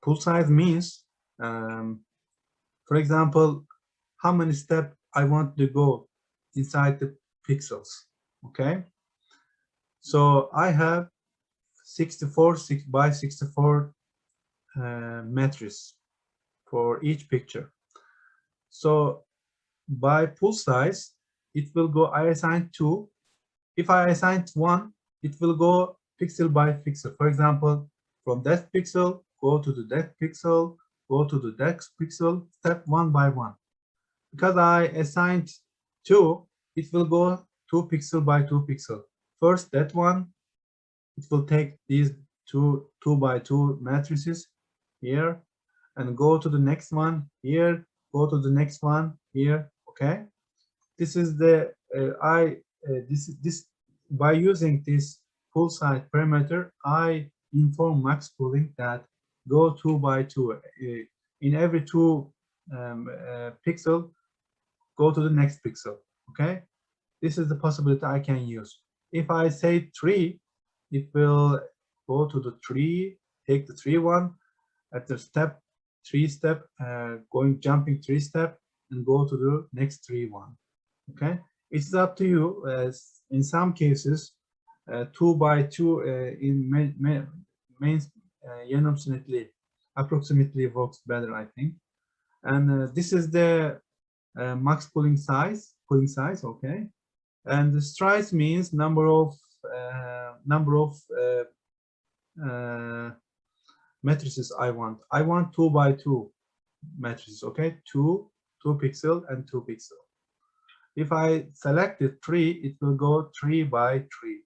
Pool size means, for example, how many steps I want to go inside the pixels. Okay, so I have 64 by 64 matrix for each picture. So by pool size, it will go, I assign 2. If I assign 1, it will go pixel by pixel. For example, from that pixel, go to that pixel, go to the next pixel, step 1 by 1. Because I assigned 2, it will go 2 pixel by 2 pixel. First, that one, it will take these 2 by 2 matrices here, and go to the next one here, go to the next one here. Okay, this is the this by using this pool side parameter, I inform max pooling that go 2 by 2. In every 2 pixel, go to the next pixel. Okay, this is the possibility I can use. If I say 3, it will go to the 3, take the 3 one at the step 3 step, jumping 3 step, and go to the next 3 one. Okay, it's up to you. As in some cases, 2 by 2 in main approximately works better, I think. And this is the max pooling size. Okay, and the strides means number of matrices I want. I want 2 by 2 matrices. Okay, 2 pixel and 2 pixel. If I selected 3, it will go 3 by 3.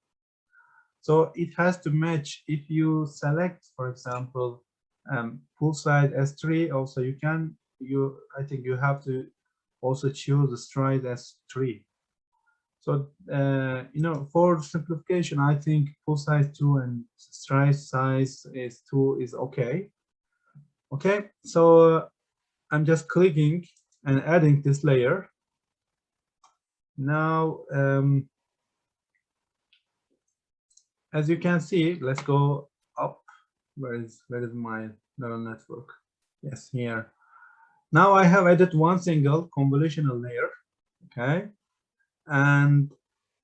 So it has to match. If you select, for example, pool side as 3, also I think you have to also choose the stride as 3. So for simplification, I think pool size 2 and stride size is 2 is okay. Okay, so I'm just clicking and adding this layer. Now, as you can see, let's go up. Where is my neural network? Yes, here. Now I have added one single convolutional layer. Okay, and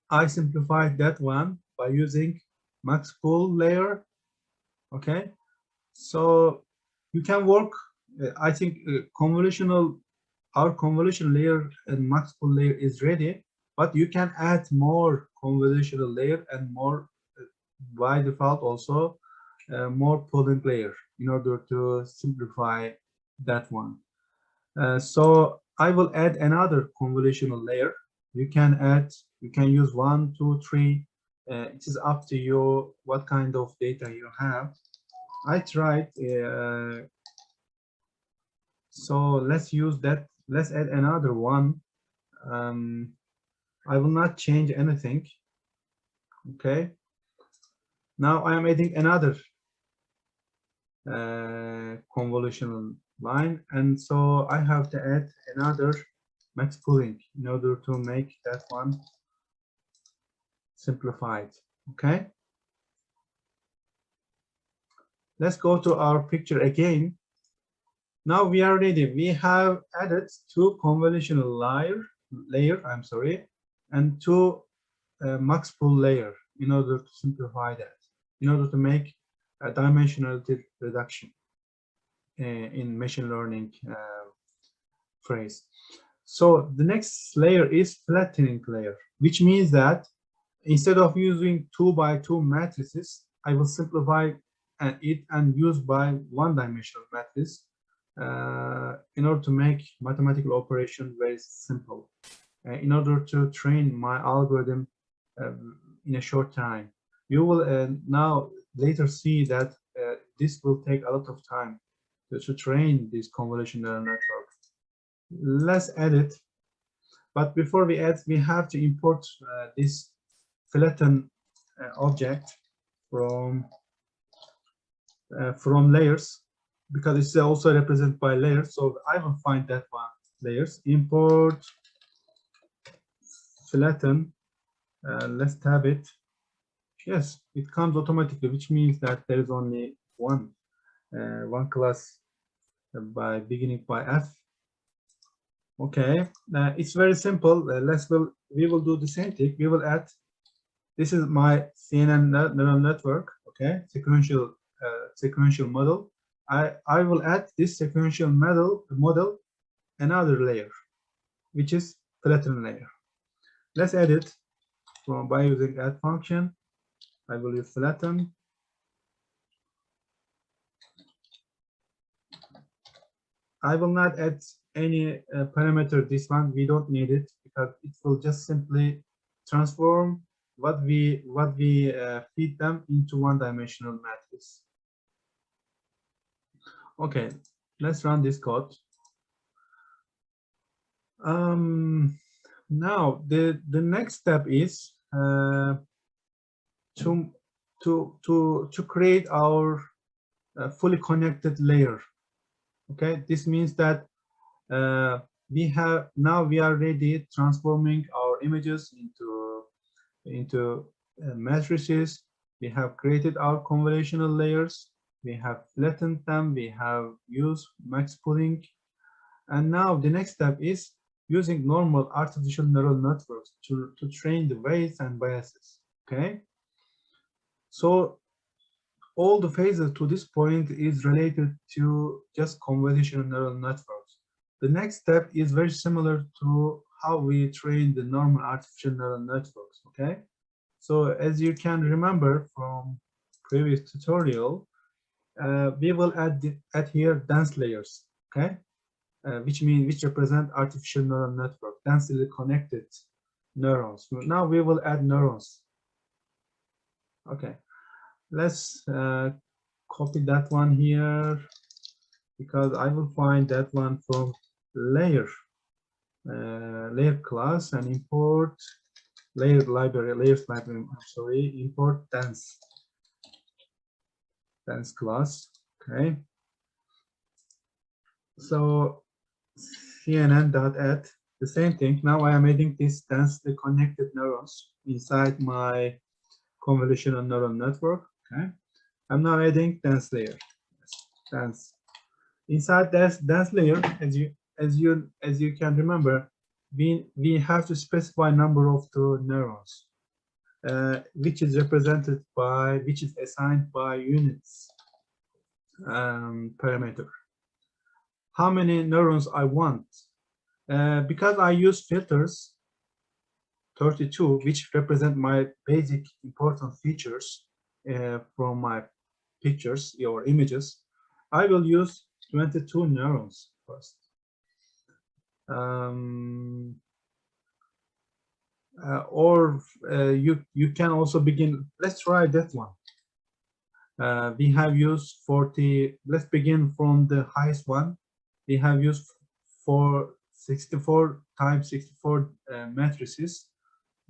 I simplified that one by using max pool layer. Okay, so you can work. I think our convolutional layer and max pool layer is ready, but you can add more convolutional layer and more by default also more pooling layer in order to simplify that one. So I will add another convolutional layer. You can use 1, 2, 3. It is up to you what kind of data you have. I tried. So let's use that. Let's add another one. I will not change anything. Okay. Now I am adding another convolutional line, and so I have to add another max pooling in order to make that one simplified. Okay, let's go to our picture again. Now we are ready. We have added 2 convolutional layer, I'm sorry, and 2 max pool layer in order to simplify that, in order to make a dimensionality reduction in machine learning phrase. So the next layer is flattening layer, which means that instead of using 2 by 2 matrices, I will simplify it and use by one-dimensional matrix in order to make mathematical operation very simple, in order to train my algorithm in a short time. You will now later see that this will take a lot of time to train this convolutional network. Let's add it, but before we add, we have to import this flatten object from layers, because it's also represented by layers. So I will find that one, layers, import flatten. Let's tab it. Yes, it comes automatically, which means that there is only one class by beginning by F. Okay, it's very simple. We will do the same thing. We will add. This is my CNN neural network. Okay, sequential model. I will add this sequential model another layer, which is flatten layer. Let's add it by using add function. I will use flatten. I will not add any parameter. This one we don't need it, because it will just simply transform what we feed them into one-dimensional matrix. Okay, let's run this code. Now the next step is to to create our fully connected layer. Okay, this means that we are ready transforming our images into matrices. We have created our convolutional layers. We have flattened them. We have used max pooling. And now the next step is using normal artificial neural networks to train the weights and biases. Okay. So all the phases to this point is related to just convolutional neural networks. The next step is very similar to how we train the normal artificial neural networks. Okay. So as you can remember from previous tutorial, we will add here dense layers. Okay. Which represent artificial neural network, densely connected neurons. Now we will add neurons. Okay, let's copy that one here because I will find that one from layer class and import layers library. I'm sorry, import dense class. Okay, so CNN.add the same thing. Now I am adding these densely connected neurons inside my convolutional neural network. Okay, I'm now adding dense layer. Dense. Inside this dense layer, as you can remember, we have to specify number of the neurons, which is assigned by units parameter. How many neurons I want? Because I use filters 32, which represent my basic important features from my pictures or images, I will use 22 neurons first. You can also begin. Let's try that one. We have used 40. Let's begin from the highest one. We have used 64 times 64 matrices.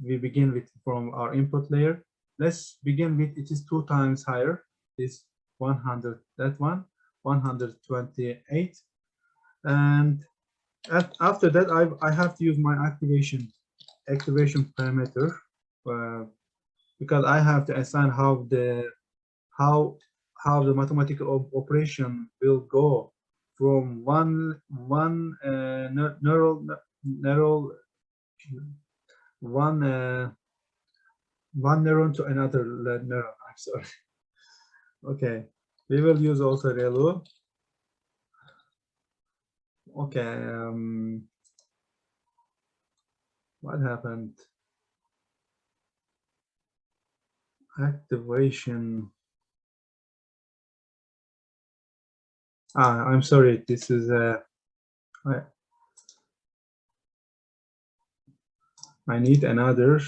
We begin with from our input layer. Let's begin with it is 2 times higher. This 100, that one 128, and after that I have to use my activation parameter because I have to assign how the mathematical operation will go from one neural one neuron to another neuron. I'm sorry. Okay, we will use also ReLU. Okay, what happened? Activation. I'm sorry. This is I need another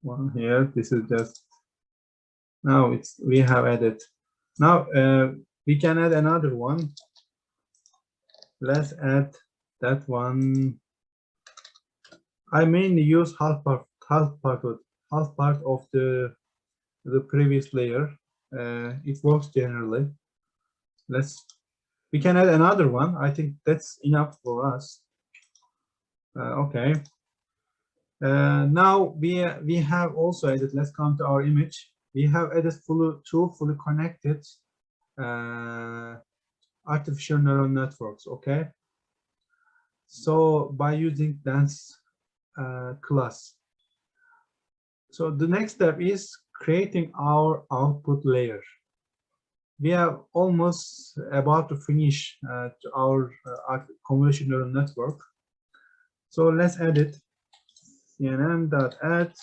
one here. This is just now we have added. Now we can add another one. Let's add that one. I mainly use half part of the previous layer. It works generally. We can add another one. I think that's enough for us. Okay. Now we have also added. Let's come to our image. We have added two fully connected artificial neural networks. Okay. So by using dense class. So the next step is creating our output layer. We are almost about to finish our convolutional neural network. So let's add it. CNN.add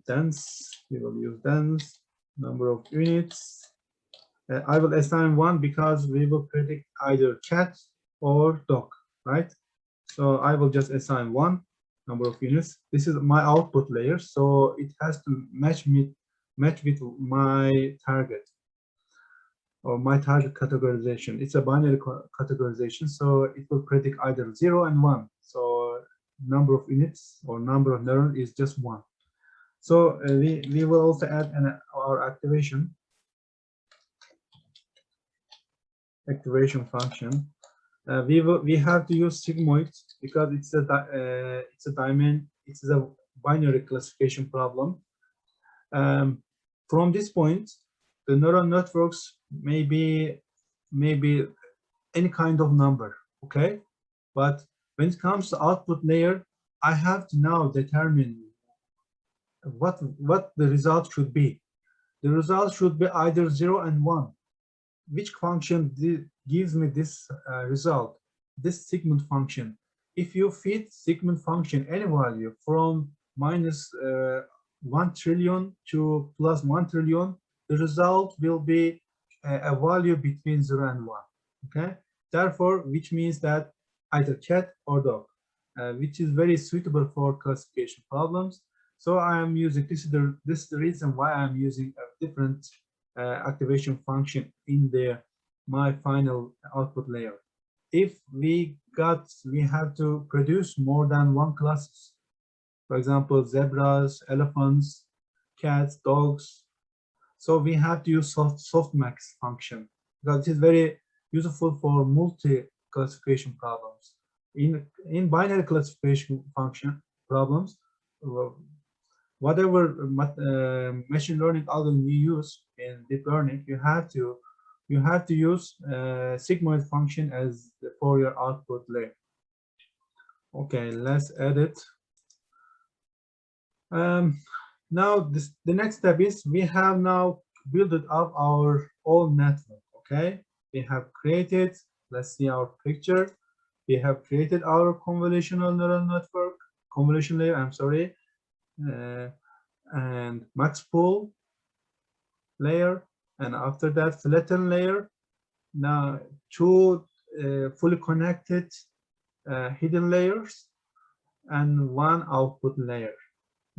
dense. We will use dense number of units. I will assign 1 because we will predict either cat or dog, right? So I will just assign 1 number of units. This is my output layer, so it has to match with my target or my target categorization. It's a binary categorization, so it will predict either 0 and 1. So number of units or number of neurons is just 1. So we will also add our activation function. We have to use sigmoid because it's a binary classification problem. From this point, the neural networks may be any kind of number, okay? But when it comes to output layer, I have to now determine what the result should be. The result should be either 0 and 1. Which function gives me this result? This segment function. If you feed segment function any value from minus 1 trillion to plus 1 trillion, the result will be a value between 0 and 1. Okay, therefore, which means that either cat or dog, which is very suitable for classification problems. So I am using this is the reason why I'm using a different activation function in my final output layer. If we have to produce more than one classes, for example, zebras, elephants, cats, dogs. So we have to use softmax function because it is very useful for multi-classification problems. In binary classification function problems, whatever machine learning algorithm you use in deep learning, you have to use sigmoid function as for your output layer. Okay, let's edit. Now the next step is we have now built up our own network. Okay, we have created. Let's see our picture. We have created our convolutional neural network, convolution layer. I'm sorry. And max pool layer, and after that flatten layer. Now two fully connected hidden layers and one output layer.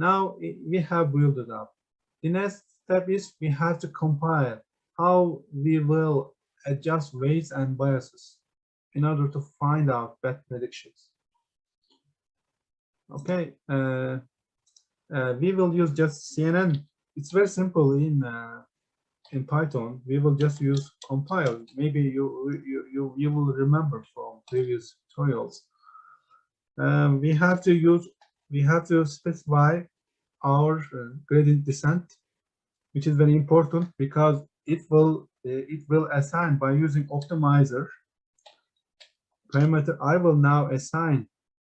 Now we have built it up. The next step is we have to compile how we will adjust weights and biases in order to find out bad predictions. Okay, we will use just CNN. It's very simple in Python. We will just use compile. Maybe you will remember from previous tutorials. We have to specify our gradient descent, which is very important because it will assign by using optimizer parameter. I will now assign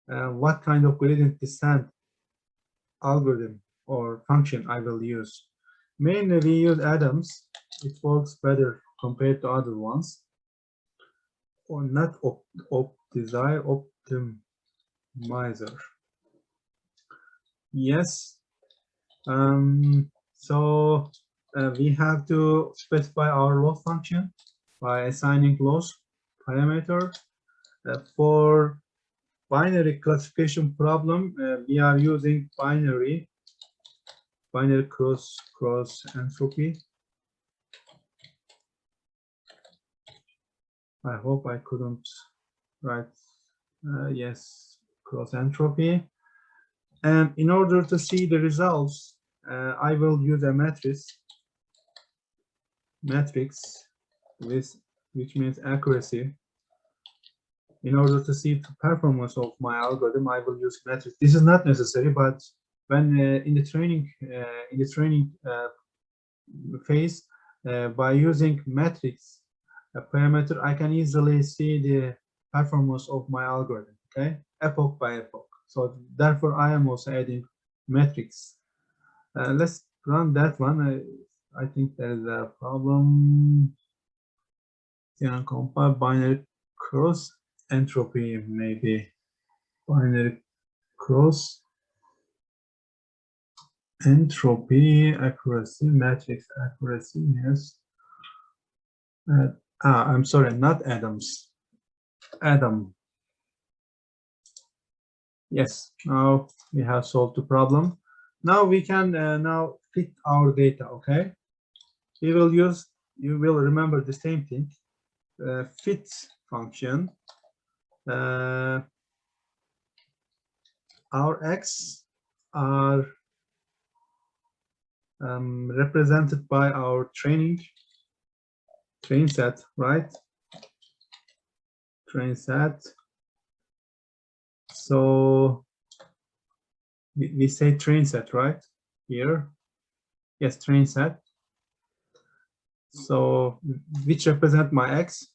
what kind of gradient descent algorithm or function I will use. Mainly we use Adams. It works better compared to other ones. Or not optimizer. Yes. So we have to specify our loss function by assigning loss parameter. For binary classification problem, we are using binary cross entropy. I hope I couldn't write. Yes, cross entropy. And in order to see the results, I will use a matrix which means accuracy. In order to see the performance of my algorithm, I will use matrix. This is not necessary, but when in the training phase, by using matrix parameter, I can easily see the performance of my algorithm. Okay, epoch by epoch. So therefore, I am also adding matrix. Let's run that one. I think there is a problem. Can compile binary cross entropy, maybe binary cross entropy accuracy, matrix accuracy. Yes. I'm sorry, not Adams. Adam. Yes. Now we have solved the problem. Now we can now fit our data. Okay. We will use. You will remember the same thing. Fit function. Our x are represented by our train set, right? Train set. So we say train set, right? Here. Yes, train set. So which represent my X,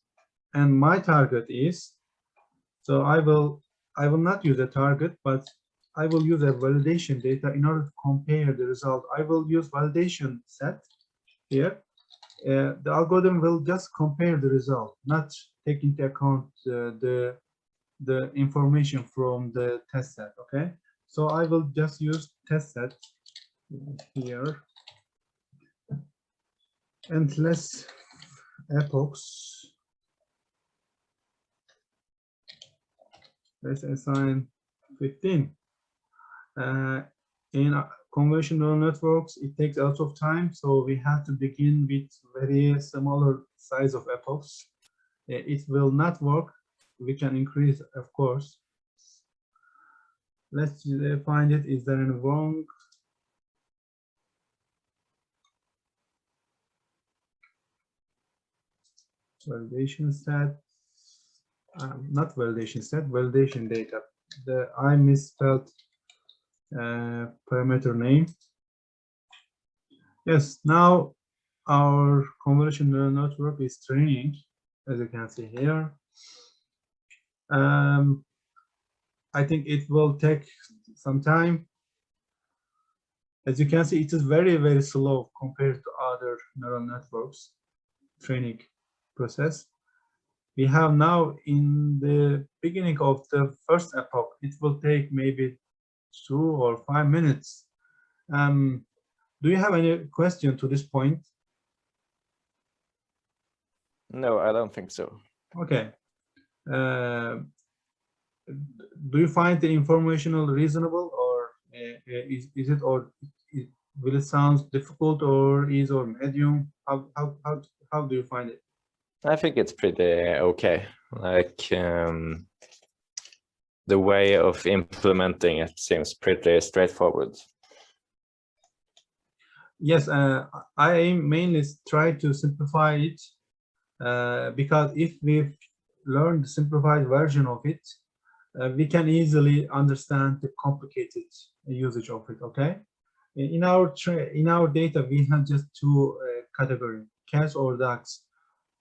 and my target is, so I will not use a target, but I will use a validation data in order to compare the result. I will use validation set here. The algorithm will just compare the result, not take into account the information from the test set. Okay, so I will just use test set here, and less epochs. Let's assign 15. In convolutional networks, it takes a lot of time, so we have to begin with very smaller size of epochs. It will not work. We can increase, of course. Let's find it. Is there any wrong? Validation set. Not validation set, validation data. I misspelled parameter name. Yes, now our convolutional neural network is training, as you can see here. I think it will take some time. As you can see, it is very, very slow compared to other neural networks training process. We have now in the beginning of the first epoch, it will take maybe 2 or 5 minutes. Do you have any question to this point? No, I don't think so. Okay. Do you find the informational reasonable, or is it, or will it sound difficult, or easy, or medium? How do you find it? I think it's pretty okay. Like the way of implementing it seems pretty straightforward. Yes, I mainly try to simplify it because if we learn the simplified version of it, we can easily understand the complicated usage of it. Okay, in our data we have just two categories: cats or dogs.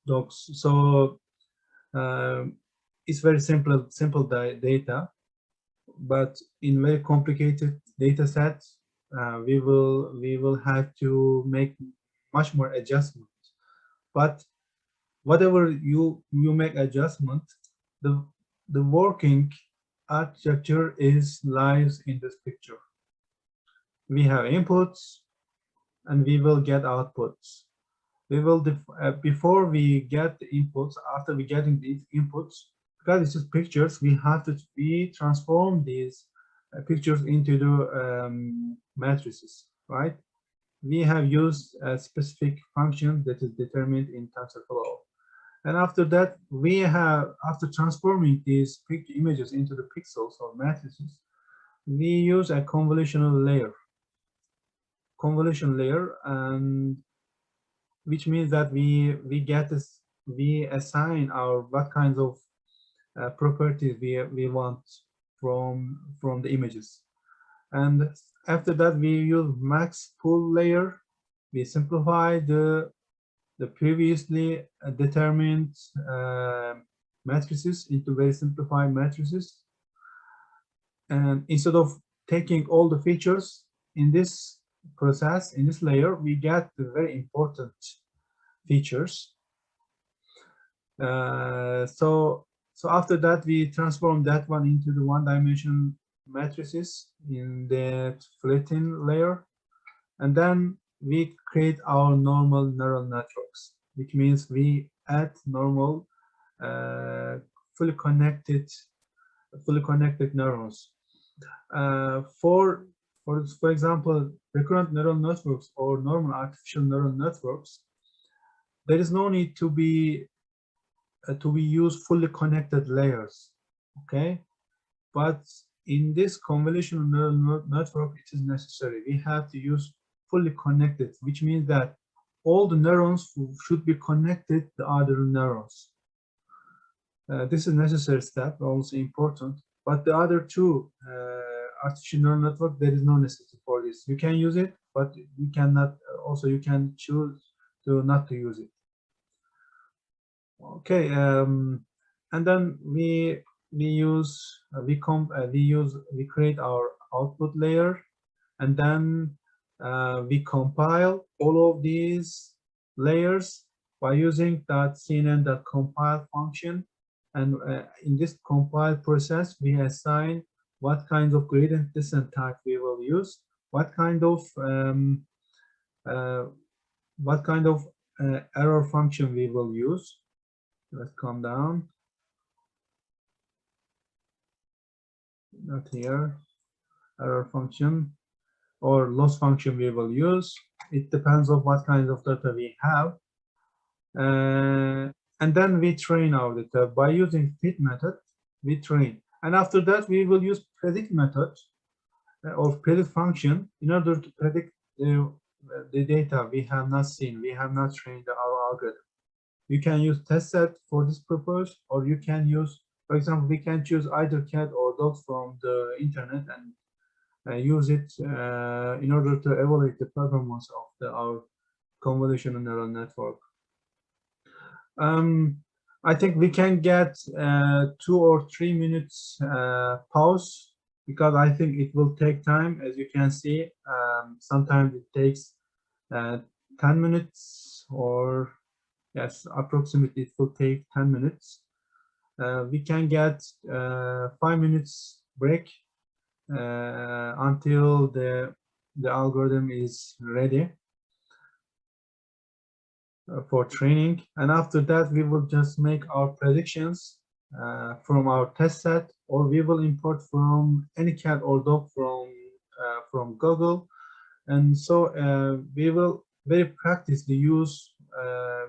So it's very simple data, but in very complicated data sets, we will have to make much more adjustment. But whatever you make adjustment, the working architecture lies in this picture. We have inputs and we will get outputs. We will before we get the inputs, after we getting these inputs, because it's just pictures, we have to transform these pictures into the matrices, right? We have used a specific function that is determined in TensorFlow. And after that, we have, after transforming these images into the pixels or matrices, we use a convolutional layer. And which means that we assign our what kinds of properties we want from the images. And after that, we use max pool layer. We simplify the previously determined matrices into very simplified matrices. And instead of taking all the features in this process, in this layer, we get the very important features. So after that, we transform that one into the one-dimensional matrices in the flattened layer, and then we create our normal neural networks, which means we add normal fully connected neurons. For example, recurrent neural networks or normal artificial neural networks, there is no need to be use fully connected layers. Okay, but in this convolutional neural network, it is necessary. We have to use fully connected, which means that all the neurons should be connected to other neurons. This is a necessary step, also important. But the other two artificial neural network, there is no necessity for this. You can use it, but you cannot. Also, you can choose to not to use it. Okay, and then we create our output layer, and then we compile all of these layers by using that CNN.compile function. And in this compile process, we assign what kind of gradient descent type we will use, what kind of error function we will use. Let's calm down. Not here. Error function or loss function we will use. It depends on what kind of data we have. And then we train our data by using fit method. We train, and after that we will use predict method or predict function in order to predict the data we have not seen. We have not trained our algorithm. You can use test set for this purpose, or you can use, for example, we can choose either cat or dog from the internet and use it in order to evaluate the performance of our convolutional neural network. I think we can get 2 or 3 minutes pause, because I think it will take time. As you can see, sometimes it takes 10 minutes, or yes, approximately it will take 10 minutes. We can get 5 minutes break until the algorithm is ready for training, and after that we will just make our predictions from our test set, or we will import from any cat or dog from Google. And so we will very practically use,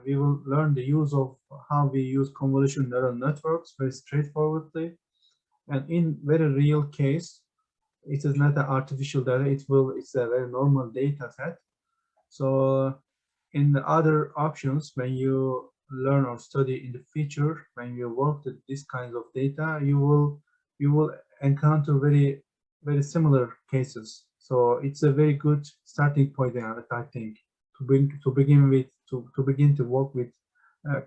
we will learn the use of how we use convolutional neural networks very straightforwardly, and in very real case. It is not an artificial data, it's a very normal data set. So in the other options, when you learn or study in the future, when you work with this kind of data, you will encounter very similar cases. So it's a very good starting point, I think, to begin to work with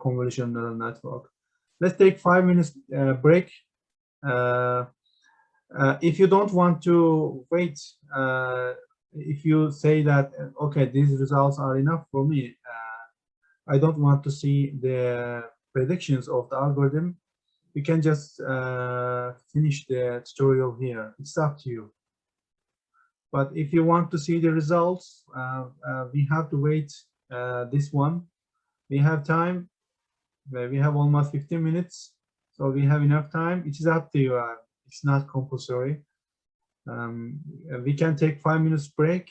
convolutional neural network. Let's take 5 minutes break. If you don't want to wait, if you say that, okay, these results are enough for me, I don't want to see the predictions of the algorithm, you can just finish the tutorial here. It's up to you. But if you want to see the results, we have to wait this one. We have time. We have almost 15 minutes, so we have enough time. It is up to you. It's not compulsory. We can take 5 minutes break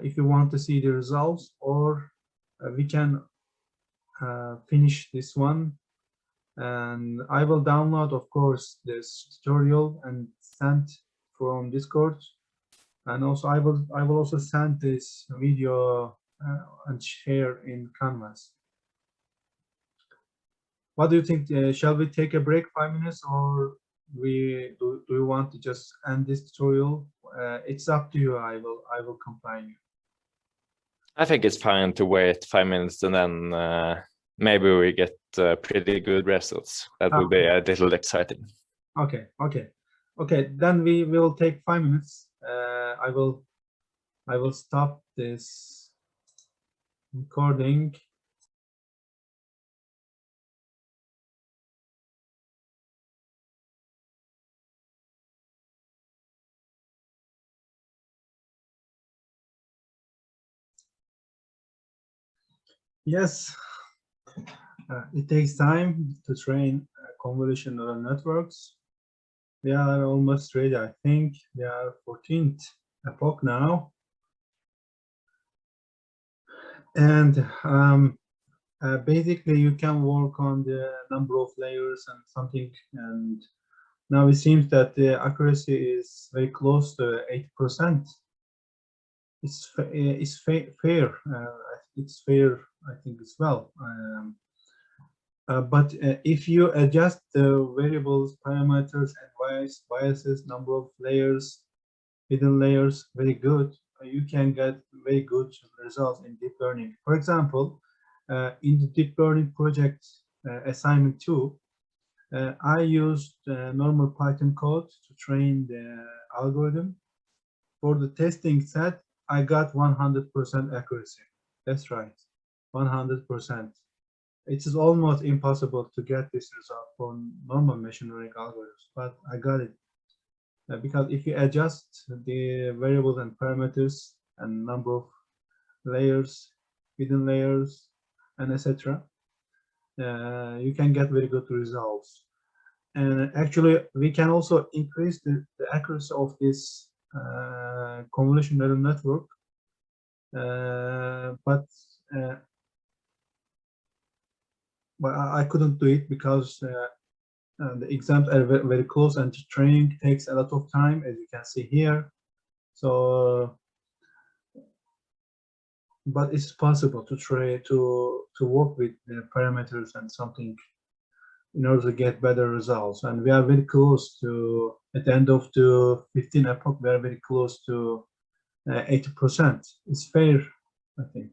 if you want to see the results, or we can finish this one. And I will download, of course, this tutorial and send from Discord. And also I will also send this video and share in Canvas. What do you think? Shall we take a break 5 minutes, or do you want to just end this tutorial? It's up to you. I will comply you. I think it's fine to wait 5 minutes, and then maybe we get pretty good results. That will be a little exciting. Okay. Then we will take 5 minutes. I will stop this recording. Yes, it takes time to train convolutional neural networks. We are almost ready. I think we are 14th epoch now. And basically you can work on the number of layers and something, and now it seems that the accuracy is very close to 80%. fair. It's fair, I think, as well. But if you adjust the variables, parameters, and biases, number of layers, hidden layers, very good, you can get very good results in deep learning. For example, in the deep learning project assignment 2, I used normal Python code to train the algorithm. For the testing set, I got 100% accuracy. That's right, 100%. It is almost impossible to get this result for normal machine learning algorithms, but I got it. Because if you adjust the variables and parameters and number of layers, hidden layers, and etc., you can get very good results. And actually, we can also increase the accuracy of this convolutional neural network, but I couldn't do it because the exams are very close and training takes a lot of time, as you can see here. So, but it's possible to try to work with the parameters and something in order to get better results. And we are very close to, at the end of the 15 epoch, we are very close to 80%. It's fair, I think.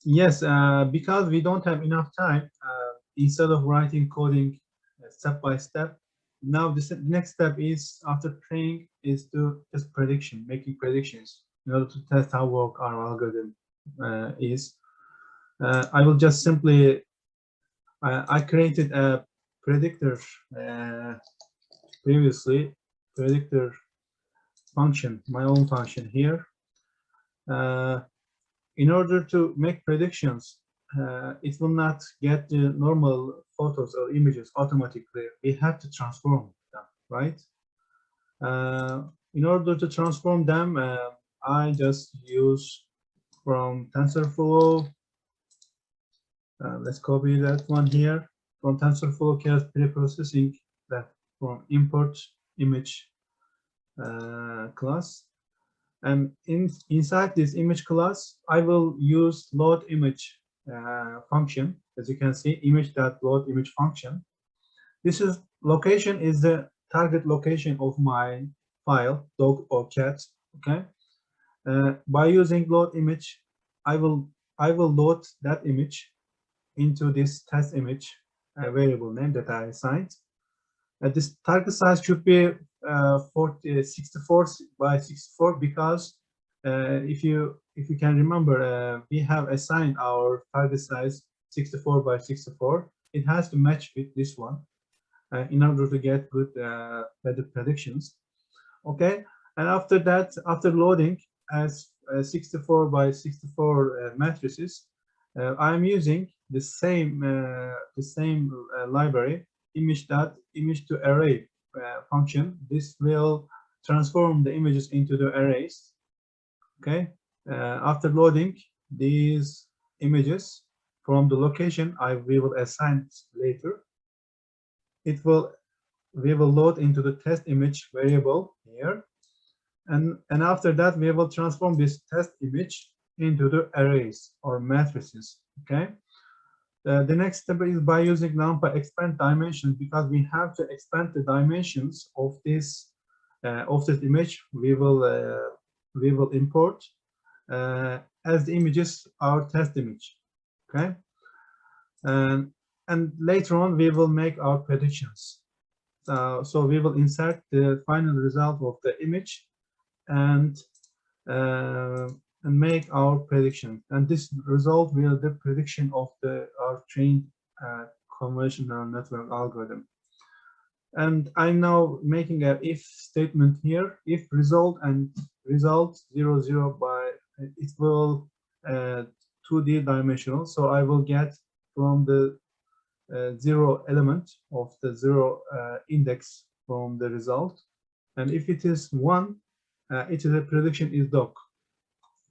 Yes, because we don't have enough time, instead of writing coding step by step, now the next step is, after training, is to just making predictions in order to test how work our algorithm is. I will just simply, I created a predictor previously, predictor function, my own function here. In order to make predictions, it will not get the normal photos or images automatically. We have to transform them, right? In order to transform them, I just use from TensorFlow. Let's copy that one here. From TensorFlow chaos preprocessing, that from import image class. And inside this image class, I will use load image function. As you can see, image.load image function. This is location is the target location of my file, dog or cat. Okay. By using load image, I will load that image into this test image variable name that I assigned. This target size should be 64 by 64, because if you can remember, we have assigned our target size 64 by 64. It has to match with this one in order to get good better predictions. Okay, and after that, after loading as 64 by 64 matrices, I'm using the same library, image to array function. This will transform the images into the arrays. Okay, after loading these images from the location we will assign later, we will load into the test image variable here, and after that we will transform this test image into the arrays or matrices. Okay. The next step is by using NumPy expand dimensions, because we have to expand the dimensions of this image. We will import as the images our test image. Okay, and later on we will make our predictions. So we will insert the final result of the image and make our prediction, and this result will be the prediction of our trained convolutional network algorithm. And I'm now making a if statement here. If result 0, 0 by, it will 2D dimensional, so I will get from the 0 element of the 0 index from the result. And if it is 1, it is a prediction is dog,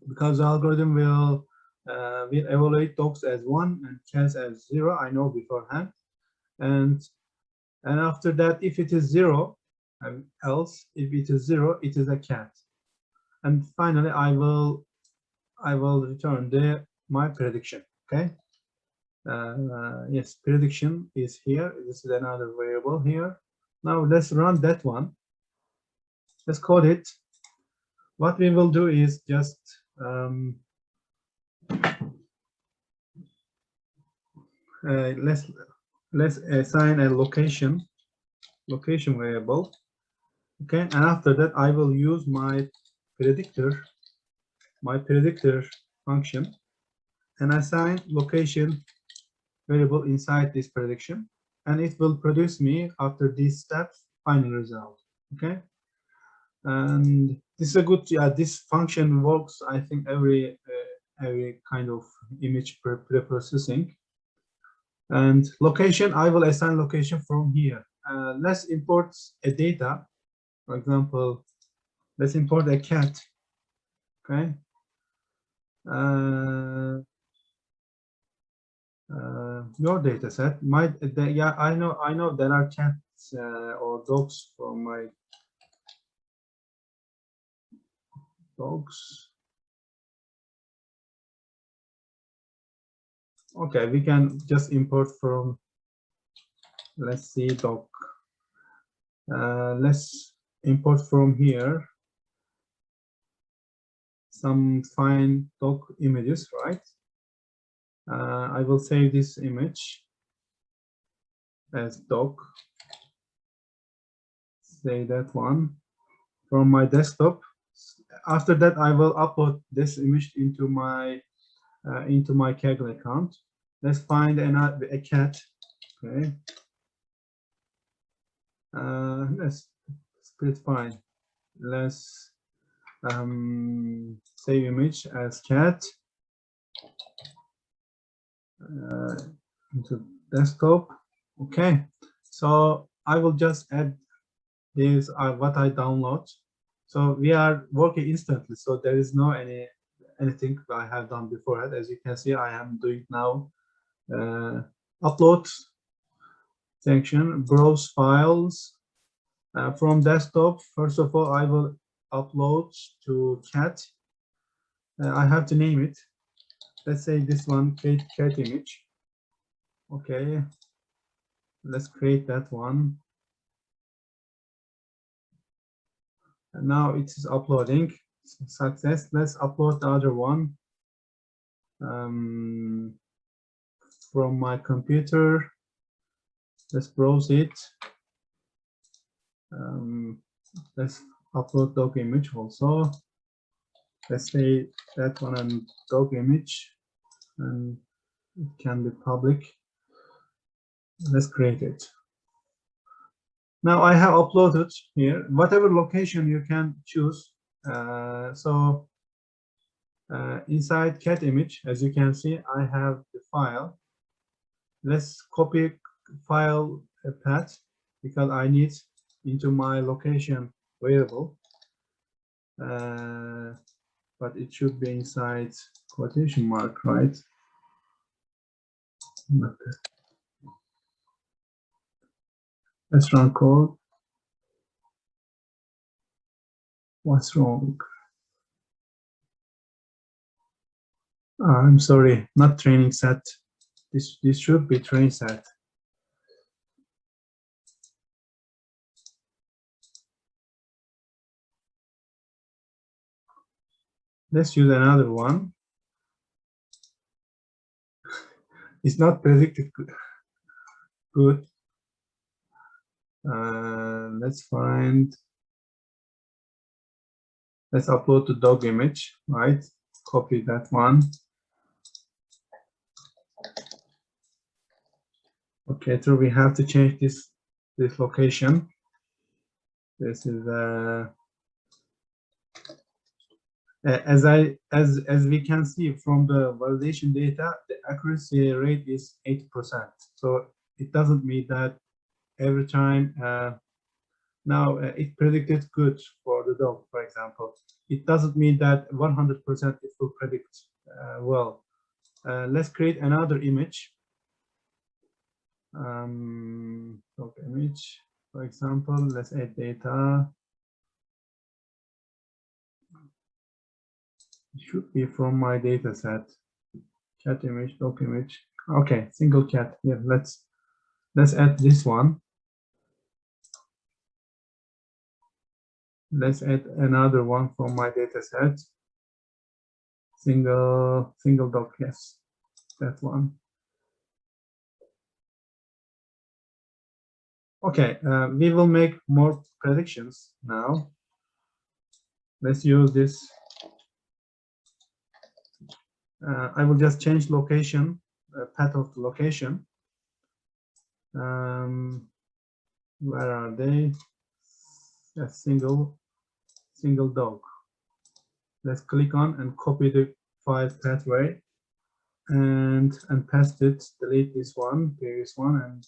because the algorithm will evaluate dogs as 1 and cats as 0. I know beforehand. And after that, if it is 0, else if it is 0, it is a cat. And finally, I will return my prediction. Okay. Yes, prediction is here. This is another variable here. Now let's run that one. Let's code it. What we will do is just let's assign a location variable. Okay, and after that I will use my predictor function and assign location variable inside this prediction, and it will produce me after these steps final result. Okay, and this is a good, this function works I think every kind of image preprocessing. And location, I will assign location from here. Let's import a data. For example, let's import a cat. Okay. Your data set might, yeah, I know there are cats or dogs from my dogs. Okay, we can just import from, let's see, dog. Let's import from here some fine dog images, right? I will save this image as dog. Save that one from my desktop. After that, I will upload this image into my Kaggle account. Let's find a cat. Okay. Let's split fine. Let's save image as cat into desktop. Okay, so I will just add this what I download. So we are working instantly, so there is no anything I have done beforehand. As you can see, I am doing now upload section, browse files from desktop. First of all, I will upload to cat. I have to name it. Let's say this one, cat image. Okay, let's create that one. And now it is uploading. Success. Let's upload the other one from my computer. Let's browse it. Let's upload dog image also. Let's say that one and dog image, and it can be public. Let's create it. Now I have uploaded here, whatever location you can choose. Inside cat image, as you can see, I have the file. Let's copy file path because I need into my location variable. But it should be inside quotation mark, right? Let's run code. What's wrong? I'm sorry, not training set. This should be train set. Let's use another one. It's not predicted good. Let's upload the dog image, right? Copy that one. Okay, so we have to change this location. This is as we can see from the validation data, the accuracy rate is 80%. So it doesn't mean that every time. Now it predicted good for the dog, for example. It doesn't mean that 100% it will predict well. Let's create another image. Dog image. For example, let's add data. It should be from my data set. Cat image, dog image. Okay, single cat. Yeah, let's add this one. Let's add another one from my data set. Single dog, yes, that one. Okay, we will make more predictions now. Let's use this. I will just change location, path of the location. Where are they? A single dog. Let's click on and copy the file pathway and paste it. Delete this one, previous one, and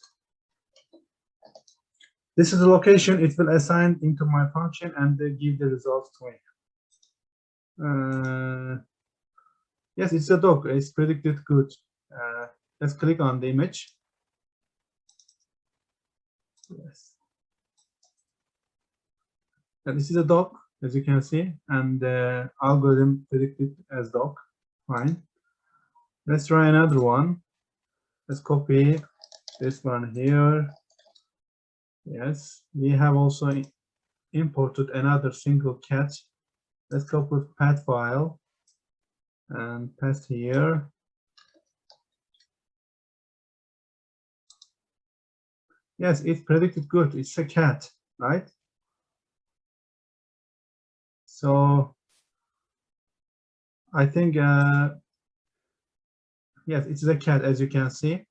this is the location. It will assign into my function and give the results to me. Yes, it's a dog. It's predicted good. Let's click on the image. Yes. And this is a dog, as you can see, and the algorithm predicted as dog. Fine. Let's try another one. Let's copy this one here. Yes, we have also imported another single cat. Let's copy path file and paste here. Yes, it predicted good. It's a cat, right? So I think, yes, it's a cat, as you can see.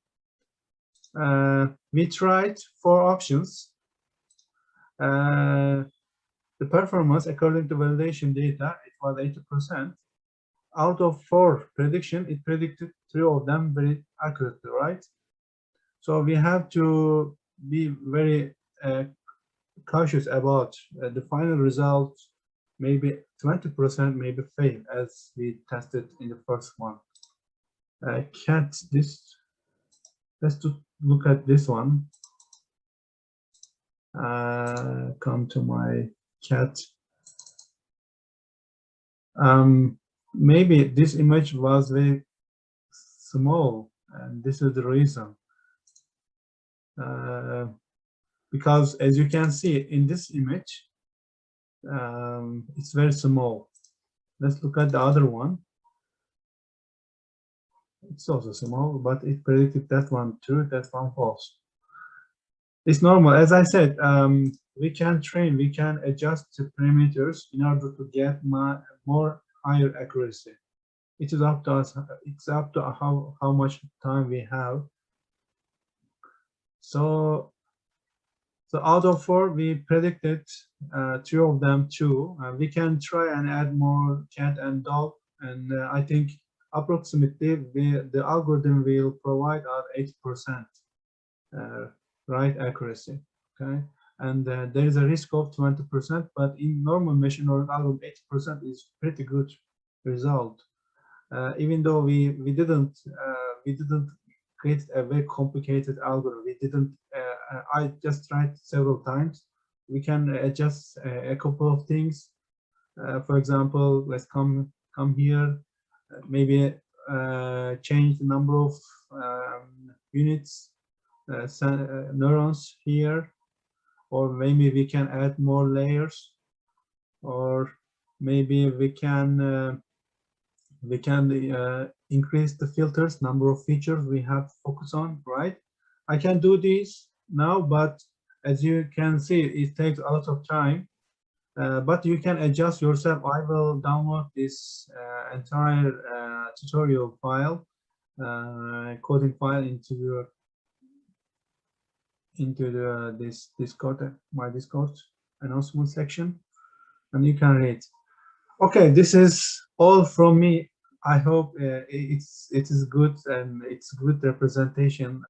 We tried 4 options. The performance, according to validation data, it was 80%. Out of 4 prediction, it predicted 3 of them very accurately, right? So we have to be very cautious about the final result. Maybe 20% maybe fail, as we tested in the first one. Cat, this, let's look at this one. Come to my cat. Maybe this image was very small, and this is the reason. Because as you can see in this image, it's very small. Let's look at the other one. It's also small, but it predicted that one true, that one false. It's normal. As I said, we can train, we can adjust the parameters in order to get more higher accuracy. It is up to us. It's up to how much time we have. So out of 4, we predicted 3 of them true. We can try and add more cat and dog, and I think approximately the algorithm will provide us 80% right accuracy. Okay, and there is a risk of 20%, but in normal machine learning algorithm, 80% is pretty good result. Even though we didn't create a very complicated algorithm, we didn't. I just tried several times. We can adjust a couple of things. For example, let's come here. Maybe change the number of units, neurons here, or maybe we can add more layers, or maybe we can increase the filters, number of features we have to focus on, right? I can do this now, but as you can see, it takes a lot of time. But you can adjust yourself. I will download this entire tutorial file, coding file into this Discord, my Discord announcement section, and you can read. Okay, this is all from me. I hope it is good and it's good representation